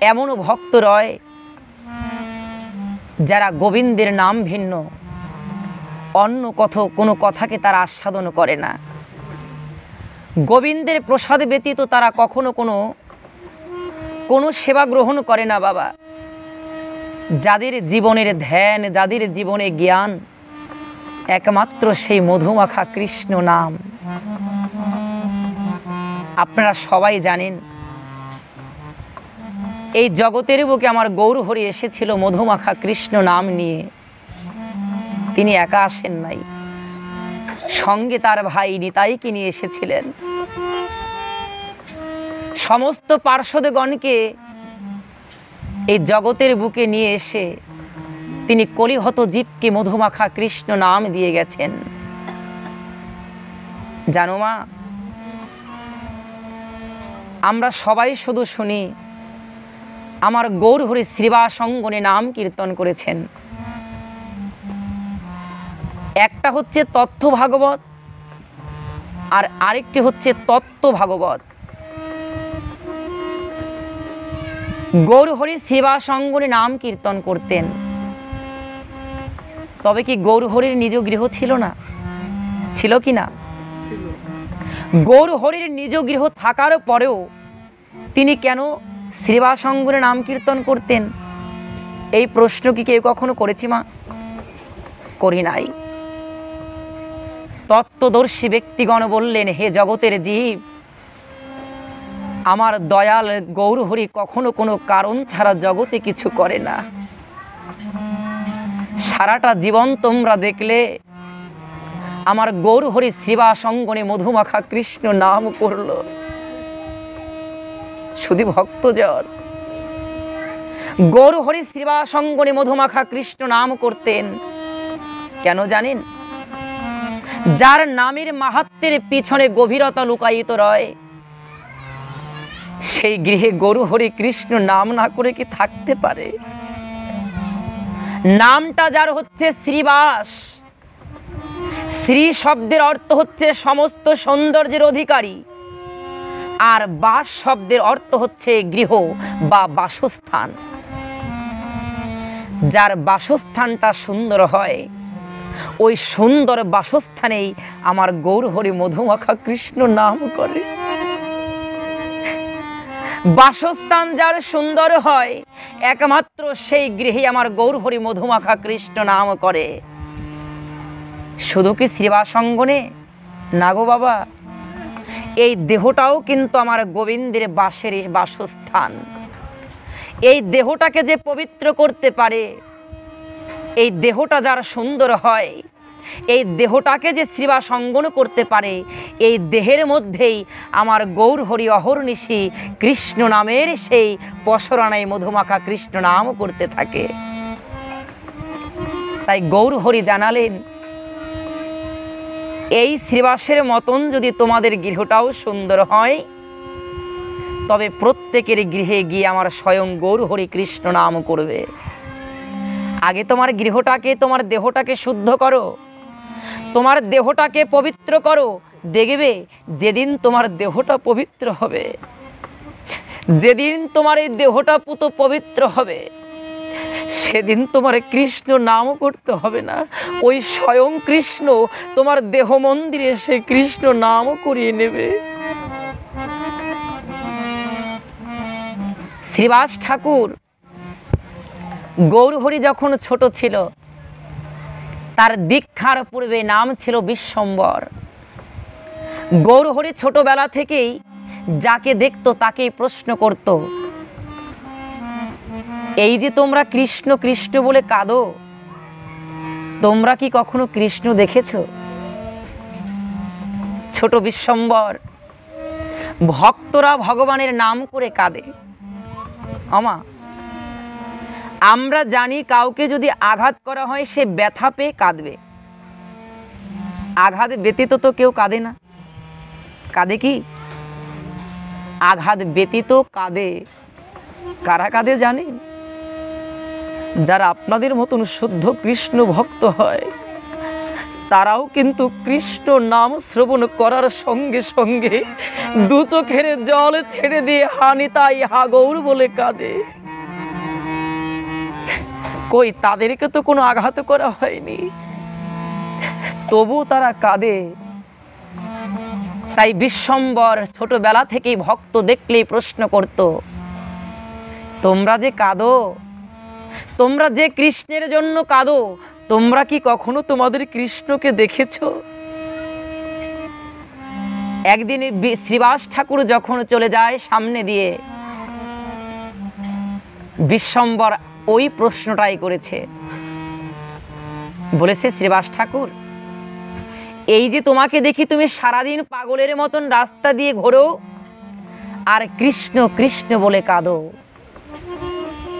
এমনও ভক্ত রয় যারা গোবিন্দের নাম ভিন্ন অন্য কোনো কথাকে তারা আস্বাদন করে না। গোবিন্দের প্রসাদ ব্যতীত তারা কখনো কোনো সেবা গ্রহণ করে না বাবা। যাদের জীবনের ধ্যান, যাদের জীবনে জ্ঞান একমাত্র সেই মধুমাখা কৃষ্ণ নাম। আপনারা সবাই জানেন এই জগতের বুকে আমার গৌর হরি এসেছিল মধুমাখা কৃষ্ণ নাম নিয়ে, তিনি একা আসেন নাই, সঙ্গে তার ভাই নিতাইকে নিয়ে এসেছিলেন। সমস্ত পার্শ্বদগণকে এই জগতের বুকে নিয়ে এসে তিনি কলিহত জীবকে মধুমাখা কৃষ্ণ নাম দিয়ে গেছেন। জানো মা, আমরা সবাই শুধু শুনি আমার গৌরহরি শ্রীবাস অঙ্গনে নাম কীর্তন করেছেন। একটা হচ্ছে তথ্য ভাগবত আর আরেকটি হচ্ছে তত্ত্ব ভাগবত। গৌরহরি শ্রীবাস অঙ্গনে নাম কীর্তন করতেন, তবে কি গৌরহরির নিজ গৃহ ছিল না? ছিল কি না? গৌরহরির নিজ গৃহ থাকার পরেও তিনি কেন শ্রীবাস অঙ্গনে নাম কীর্তন করতেন? এই প্রশ্ন কি কেউ কখনো করেছি মা? করি নাই। তত্ত্বদর্শী ব্যক্তিগণ বললেন, হে জগতের জীব, আমার দয়াল গৌরহরি কখনো কোনো কারণ ছাড়া জগতে কিছু করে না। সারাটা জীবন তোমরা দেখলে আমার গৌরহরি শ্রীবাস অঙ্গনে মধুমাখা কৃষ্ণ নাম করল। শুধু ভক্তজন গৌরহরি শ্রীবাস অঙ্গনে মধুমাখা কৃষ্ণ নাম করতেন কেন জানেন? যার নামের মাহাত্ম্যের পিছনে গভীরতা লুকায়িত রয়, সেই গৃহে গৌরহরি কৃষ্ণ নাম না করে কি থাকতে পারে? নামটা যার হচ্ছে শ্রীবাস, শ্রী শব্দের অর্থ হচ্ছে সমস্ত সৌন্দর্যের অধিকারী, আর বাস শব্দের অর্থ হচ্ছে গৃহ বা বাসস্থান। যার বাসস্থানটা সুন্দর হয়, ওই সুন্দর বাসস্থানেই আমার গৌরহরি মধুমাখা কৃষ্ণ নাম করে। বাসস্থান যার সুন্দর হয়, একমাত্র সেই গৃহে আমার গৌরহরি মধুমাখা কৃষ্ণ নাম করে। শুধু কি শ্রীবাস অঙ্গনে না গো বাবা, এই দেহটাও কিন্তু আমার গোবিন্দের বাসের বাসস্থান। এই দেহটাকে যে পবিত্র করতে পারে, এই দেহটা যার সুন্দর হয়, এই দেহটাকে যে শ্রীবাস অঙ্গন করতে পারে, এই দেহের মধ্যেই আমার গৌরহরি অহর্নিশি কৃষ্ণ নামের সেই পসরানায় মধুমাখা কৃষ্ণ নাম করতে থাকে। তাই গৌরহরি জানালেন, এই শ্রীবাসের মতন যদি তোমাদের গৃহটাও সুন্দর হয়, তবে প্রত্যেকের গৃহে গিয়ে আমার স্বয়ং গৌরহরি কৃষ্ণ নাম করবে। আগে তোমার গৃহটাকে, তোমার দেহটাকে শুদ্ধ করো, তোমার দেহটাকে পবিত্র করো। দেখবে যেদিন তোমার দেহটা পবিত্র হবে, যেদিন তোমার এই দেহটা পুত পবিত্র হবে, সেদিন তোমার কৃষ্ণ নাম করতে হবে না। ওই স্বয়ং কৃষ্ণ তোমার দেহ মন্দিরে এসে কৃষ্ণ নাম করিয়ে নেবে। শ্রীবাস ঠাকুর গৌরহরি যখন ছোট ছিল, তার দীক্ষার পূর্বে নাম ছিল বিশ্বম্বর। গৌরহরি ছোটবেলা থেকেই যাকে দেখতো তাকেই প্রশ্ন করত, এই যে তোমরা কৃষ্ণ কৃষ্ণ বলে কাঁদো, তোমরা কি কখনো কৃষ্ণ দেখেছো? ছোট বিশ্বম্বর, ভক্তরা ভগবানের নাম করে কাঁদে। আমা, আমরা জানি কাউকে যদি আঘাত করা হয়, সে ব্যথা পেয়ে কাঁদবে। আঘাত ব্যতীত তো কেউ কাঁদে না। কাঁদে কি? আঘাত ব্যতীত কাঁদে। কারা কাঁদে জানেন? যারা আপনাদের মতন শুদ্ধ কৃষ্ণ ভক্ত হয়, তারাও কিন্তু কৃষ্ণ নাম শ্রবণ করার সঙ্গে সঙ্গে দু চোখের জল ছেড়ে দিয়ে হানি তাই হা গৌর বলে কাঁদে। কই, তাদেরকে তো কোনো আঘাত করা হয়নি, তবু তারা কাঁদে। তাই বিশ্বম্বর ছোটবেলা থেকেই ভক্ত দেখলেই প্রশ্ন করত, তোমরা যে কাঁদো, তোমরা যে কৃষ্ণের জন্য কাঁদো, তোমরা কি কখনো তোমাদের কৃষ্ণকে দেখেছো? একদিন শ্রীবাস ঠাকুর যখন চলে যায় সামনে দিয়ে, বিশ্বম্বর ওই প্রশ্নটাই করেছে। বলেছে, শ্রীবাস ঠাকুর, এই যে তোমাকে দেখি তুমি সারাদিন পাগলের মতন রাস্তা দিয়ে ঘোরো আর কৃষ্ণ কৃষ্ণ বলে কাঁদো,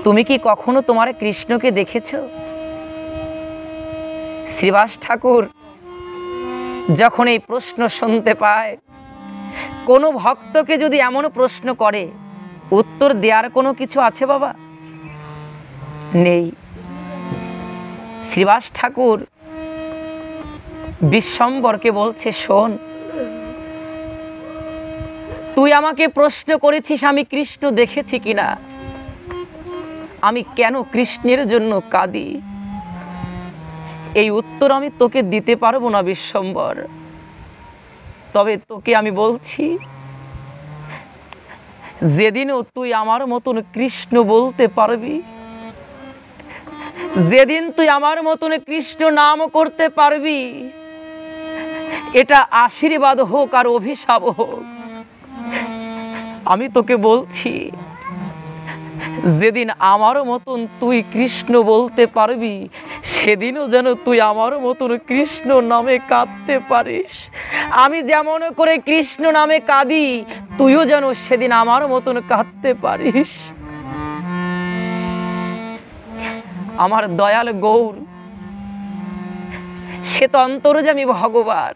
তুমি কি কখনো তোমার কৃষ্ণকে দেখেছো? শ্রীবাস ঠাকুর যখন এই প্রশ্ন শুনতে পায়, কোনো ভক্তকে যদি এমন প্রশ্ন করে, উত্তর দেওয়ার কোনো কিছু আছে বাবা? নেই। শ্রীবাস ঠাকুর বিশ্বম্বরকে বলছে, শোন, তুই আমাকে প্রশ্ন করেছিস আমি কৃষ্ণ দেখেছি কিনা, আমি কেন কৃষ্ণের জন্য কাঁদি, এই উত্তর আমি তোকে দিতে পারবো না বিশ্বম্বর। তবে তোকে আমি বলছি, যেদিনও তুই আমার মতন কৃষ্ণ বলতে পারবি, যেদিন তুই আমার মতন কৃষ্ণ নাম করতে পারবি, এটা আশীর্বাদ হোক আর অভিশাপ হোক, আমি তোকে বলছি, যেদিন আমার মতন তুই কৃষ্ণ বলতে পারবি, সেদিনও যেন তুই আমার মতন কৃষ্ণ নামে কাঁদতে পারিস। আমি যেমন করে কৃষ্ণ নামে কাঁদি, তুইও যেন সেদিন আমার মতন কাঁদতে পারিস। আমার দয়াল গৌর, সে তো অন্তর্যামী ভগবান,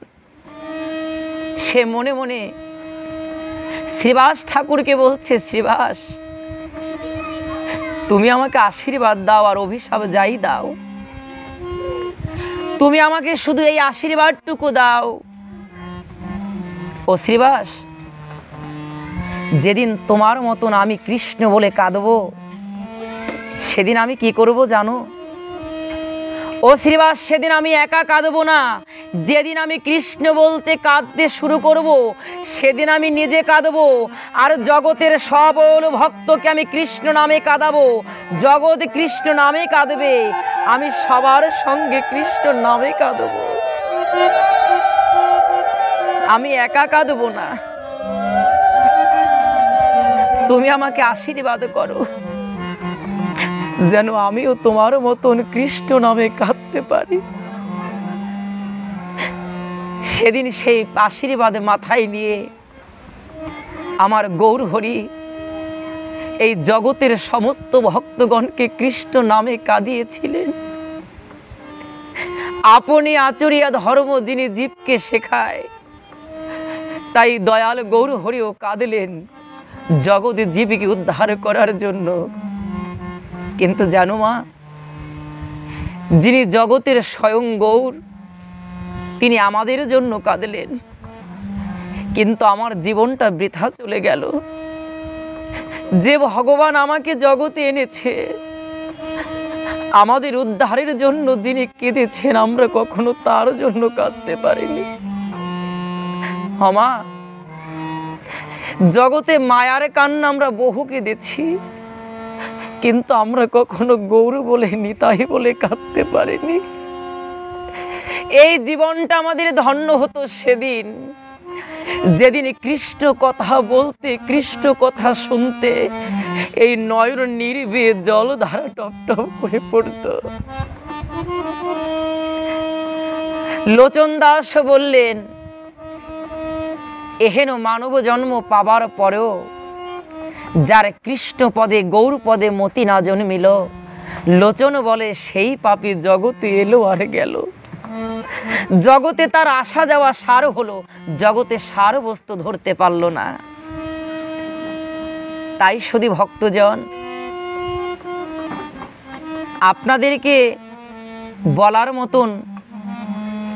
সে মনে মনে শ্রীবাস ঠাকুরকে বলছে, শ্রীবাস, তুমি আমাকে আশীর্বাদ দাও আর অভিশাপ যাই দাও, তুমি আমাকে শুধু এই আশীর্বাদটুকু দাও। ও শ্রীবাস, যেদিন তোমার মতন আমি কৃষ্ণ বলে কাঁদবো, সেদিন আমি কি করব জানো? ও শ্রীবাস, সেদিন আমি একা কাঁদবো না, যেদিন আমি কৃষ্ণ বলতে কাঁদতে শুরু করব, সেদিন আমি নিজে কাঁদবো, আর জগতের সকল ভক্তকে আমি কৃষ্ণ নামে কাঁদাবো, জগৎ কৃষ্ণ নামে কাঁদবে, আমি সবার সঙ্গে কৃষ্ণ নামে কাঁদবো, আমি একা কাঁদবো না। তুমি আমাকে আশীর্বাদ করো, যেন আমিও তোমার মতন কৃষ্ণ নামে কাঁদতে পারি। সেদিন সেই আশীর্বাদ মাথায় নিয়ে আমার গৌর হরি এই জগতের সমস্ত ভক্তগণকে কৃষ্ণ নামে কাঁদিয়েছিলেন। আপনি আচরিয়া ধর্ম যিনি জীবকে শেখায়, তাই দয়াল গৌর হরিও কাঁদলেন জগৎ জীবকে উদ্ধার করার জন্য। কিন্তু জানো মা, যিনি জগতের স্বয়ং গৌর, তিনি আমাদের জন্য কাঁদলেন, কিন্তু আমার জীবনটা বৃথা চলে গেল। যে ভগবান আমাকে জগতে এনেছে, আমাদের উদ্ধারের জন্য যিনি কেঁদেছেন, আমরা কখনো তার জন্য কাঁদতে পারিনি। মা, জগতে মায়ার কান্না আমরা বহু কেঁদেছি, কিন্তু আমরা কখনো গৌর বলে নিতাই বলে কাঁদতে পারিনি। এই জীবনটা আমাদের ধন্য হতো সেদিন, যেদিন কৃষ্ণ কথা বলতে, কৃষ্ণ কথা শুনতে এই নয়ন নির্বে জলধারা টপ টপ করে পড়ত। লোচন দাস বললেন, এহেন মানব জন্ম পাবার পরেও যার কৃষ্ণ পদে গৌর পদে মতি না জন্মিল, লোচন বলে সেই পাপী জগতে এলো আর গেল। জগতে তার আসা যাওয়া সার হলো, জগতে সার বস্তু ধরতে পারল না। তাই শুধু ভক্তজন, আপনাদেরকে বলার মতন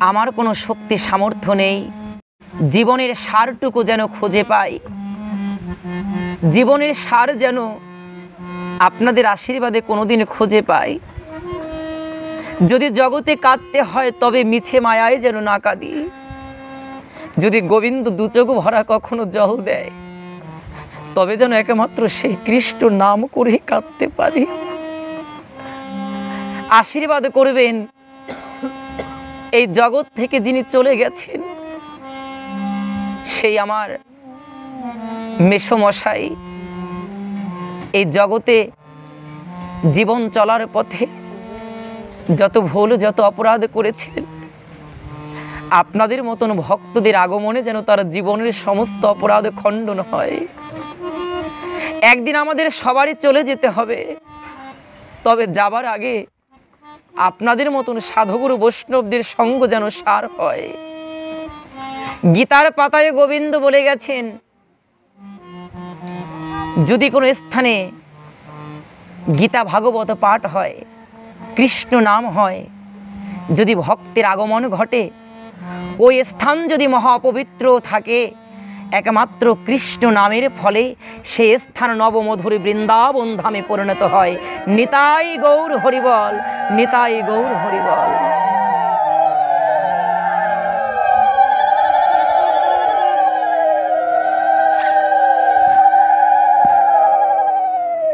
আমার কোনো শক্তি সামর্থ্য নেই। জীবনের সারটুকু যেন খুঁজে পাই, জীবনের সার যেন আপনাদের আশীর্বাদে কোনোদিন খুঁজে পাই। যদি জগতে কাঁদতে হয় তবে মিছে মায়ায় যেন না কাঁদি। যদি গোবিন্দ দু চোখ ভরা কখনো জল দেয়, তবে যেন একমাত্র সেই কৃষ্ণ নাম করেই কাঁদতে পারি। আশীর্বাদ করবেন এই জগৎ থেকে যিনি চলে গেছেন, সেই আমার মেসোমশাই এই জগতে জীবন চলার পথে যত ভুল যত অপরাধ করেছেন, আপনাদের মতন ভক্তদের আগমনে যেন তার জীবনের সমস্ত অপরাধ খণ্ডন হয়। একদিন আমাদের সবারই চলে যেতে হবে, তবে যাবার আগে আপনাদের মতন সাধুগুরু বৈষ্ণবদের সঙ্গ যেন সার হয়। গীতার পাতায় গোবিন্দ বলে গেছেন, যদি কোনো স্থানে গীতা ভাগবত পাঠ হয়, কৃষ্ণ নাম হয়, যদি ভক্তের আগমন ঘটে, ওই স্থান যদি মহাপবিত্র থাকে, একমাত্র কৃষ্ণ নামের ফলে সেই স্থান নবমধুর বৃন্দাবন ধামে পরিণত হয়। নিতাই গৌর হরিবল, নিতাই গৌর হরিবল।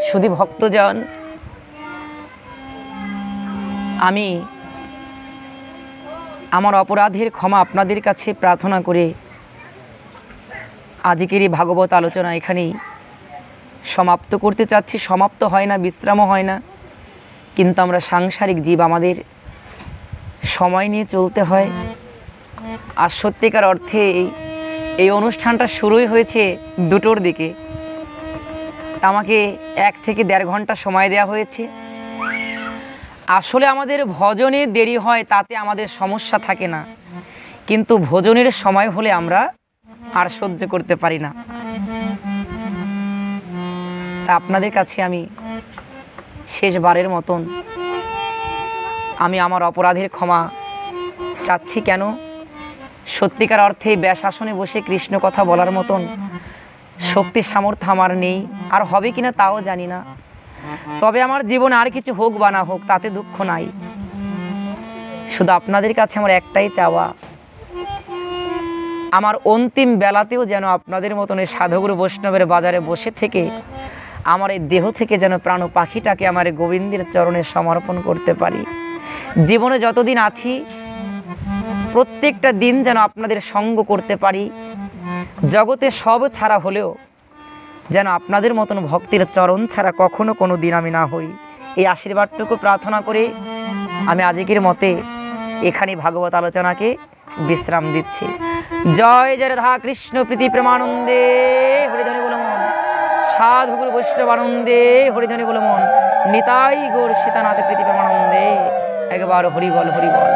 শুধু ভক্তজন, আমি আমার অপরাধের ক্ষমা আপনাদের কাছে প্রার্থনা করে আজকের এই ভাগবত আলোচনা এখানেই সমাপ্ত করতে চাচ্ছি। সমাপ্ত হয় না, বিশ্রামও হয় না, কিন্তু আমরা সাংসারিক জীব, আমাদের সময় নিয়ে চলতে হয়। আর সত্যিকার অর্থে এই অনুষ্ঠানটা শুরুই হয়েছে 2টোর দিকে, আমাকে 1 থেকে 1.5 ঘন্টা সময় দেওয়া হয়েছে। আসলে আমাদের ভজনে দেরি হয়, তাতে আমাদের সমস্যা থাকে না, কিন্তু ভোজনের সময় হলে আমরা আর সহ্য করতে পারি না। তা আপনাদের কাছে আমি শেষবারের মতন আমি আমার অপরাধের ক্ষমা চাচ্ছি। কেন? সত্যিকার অর্থে ব্যাসাসনে বসে কৃষ্ণ কথা বলার মতন শক্তি সামর্থ্য আমার নেই, আর হবে কিনা তাও জানি না। তবে আমার জীবনে আর কিছু হোক বা না হোক, তাতে দুঃখ নাই। শুধু আপনাদের কাছে আমার একটাই চাওয়া, আমার অন্তিম বেলাতেও যেন আপনাদের মতন এই সাধুগুরু বৈষ্ণবের বাজারে বসে থেকে আমার এই দেহ থেকে যেন প্রাণ পাখিটাকে আমার গোবিন্দের চরণে সমর্পণ করতে পারি। জীবনে যতদিন আছি প্রত্যেকটা দিন যেন আপনাদের সঙ্গ করতে পারি। জগতে সব ছাড়া হলেও যেন আপনাদের মতন ভক্তির চরণ ছাড়া কখনো কোনো দিন আমি না হই, এই আশীর্বাদটুকু প্রার্থনা করে আমি আজকের মতে এখানে ভাগবত আলোচনাকে বিশ্রাম দিচ্ছি। জয় জয় রাধা কৃষ্ণ প্রীতি প্রেমানন্দে হরিধ্বনি বল মন, সাধুগুরু বৈষ্ণব আনন্দে হরিধ্বনি বল মন, নিতাই গৌর সীতানাথ প্রীতি প্রেমানন্দে। একবার হরিবল হরিবল।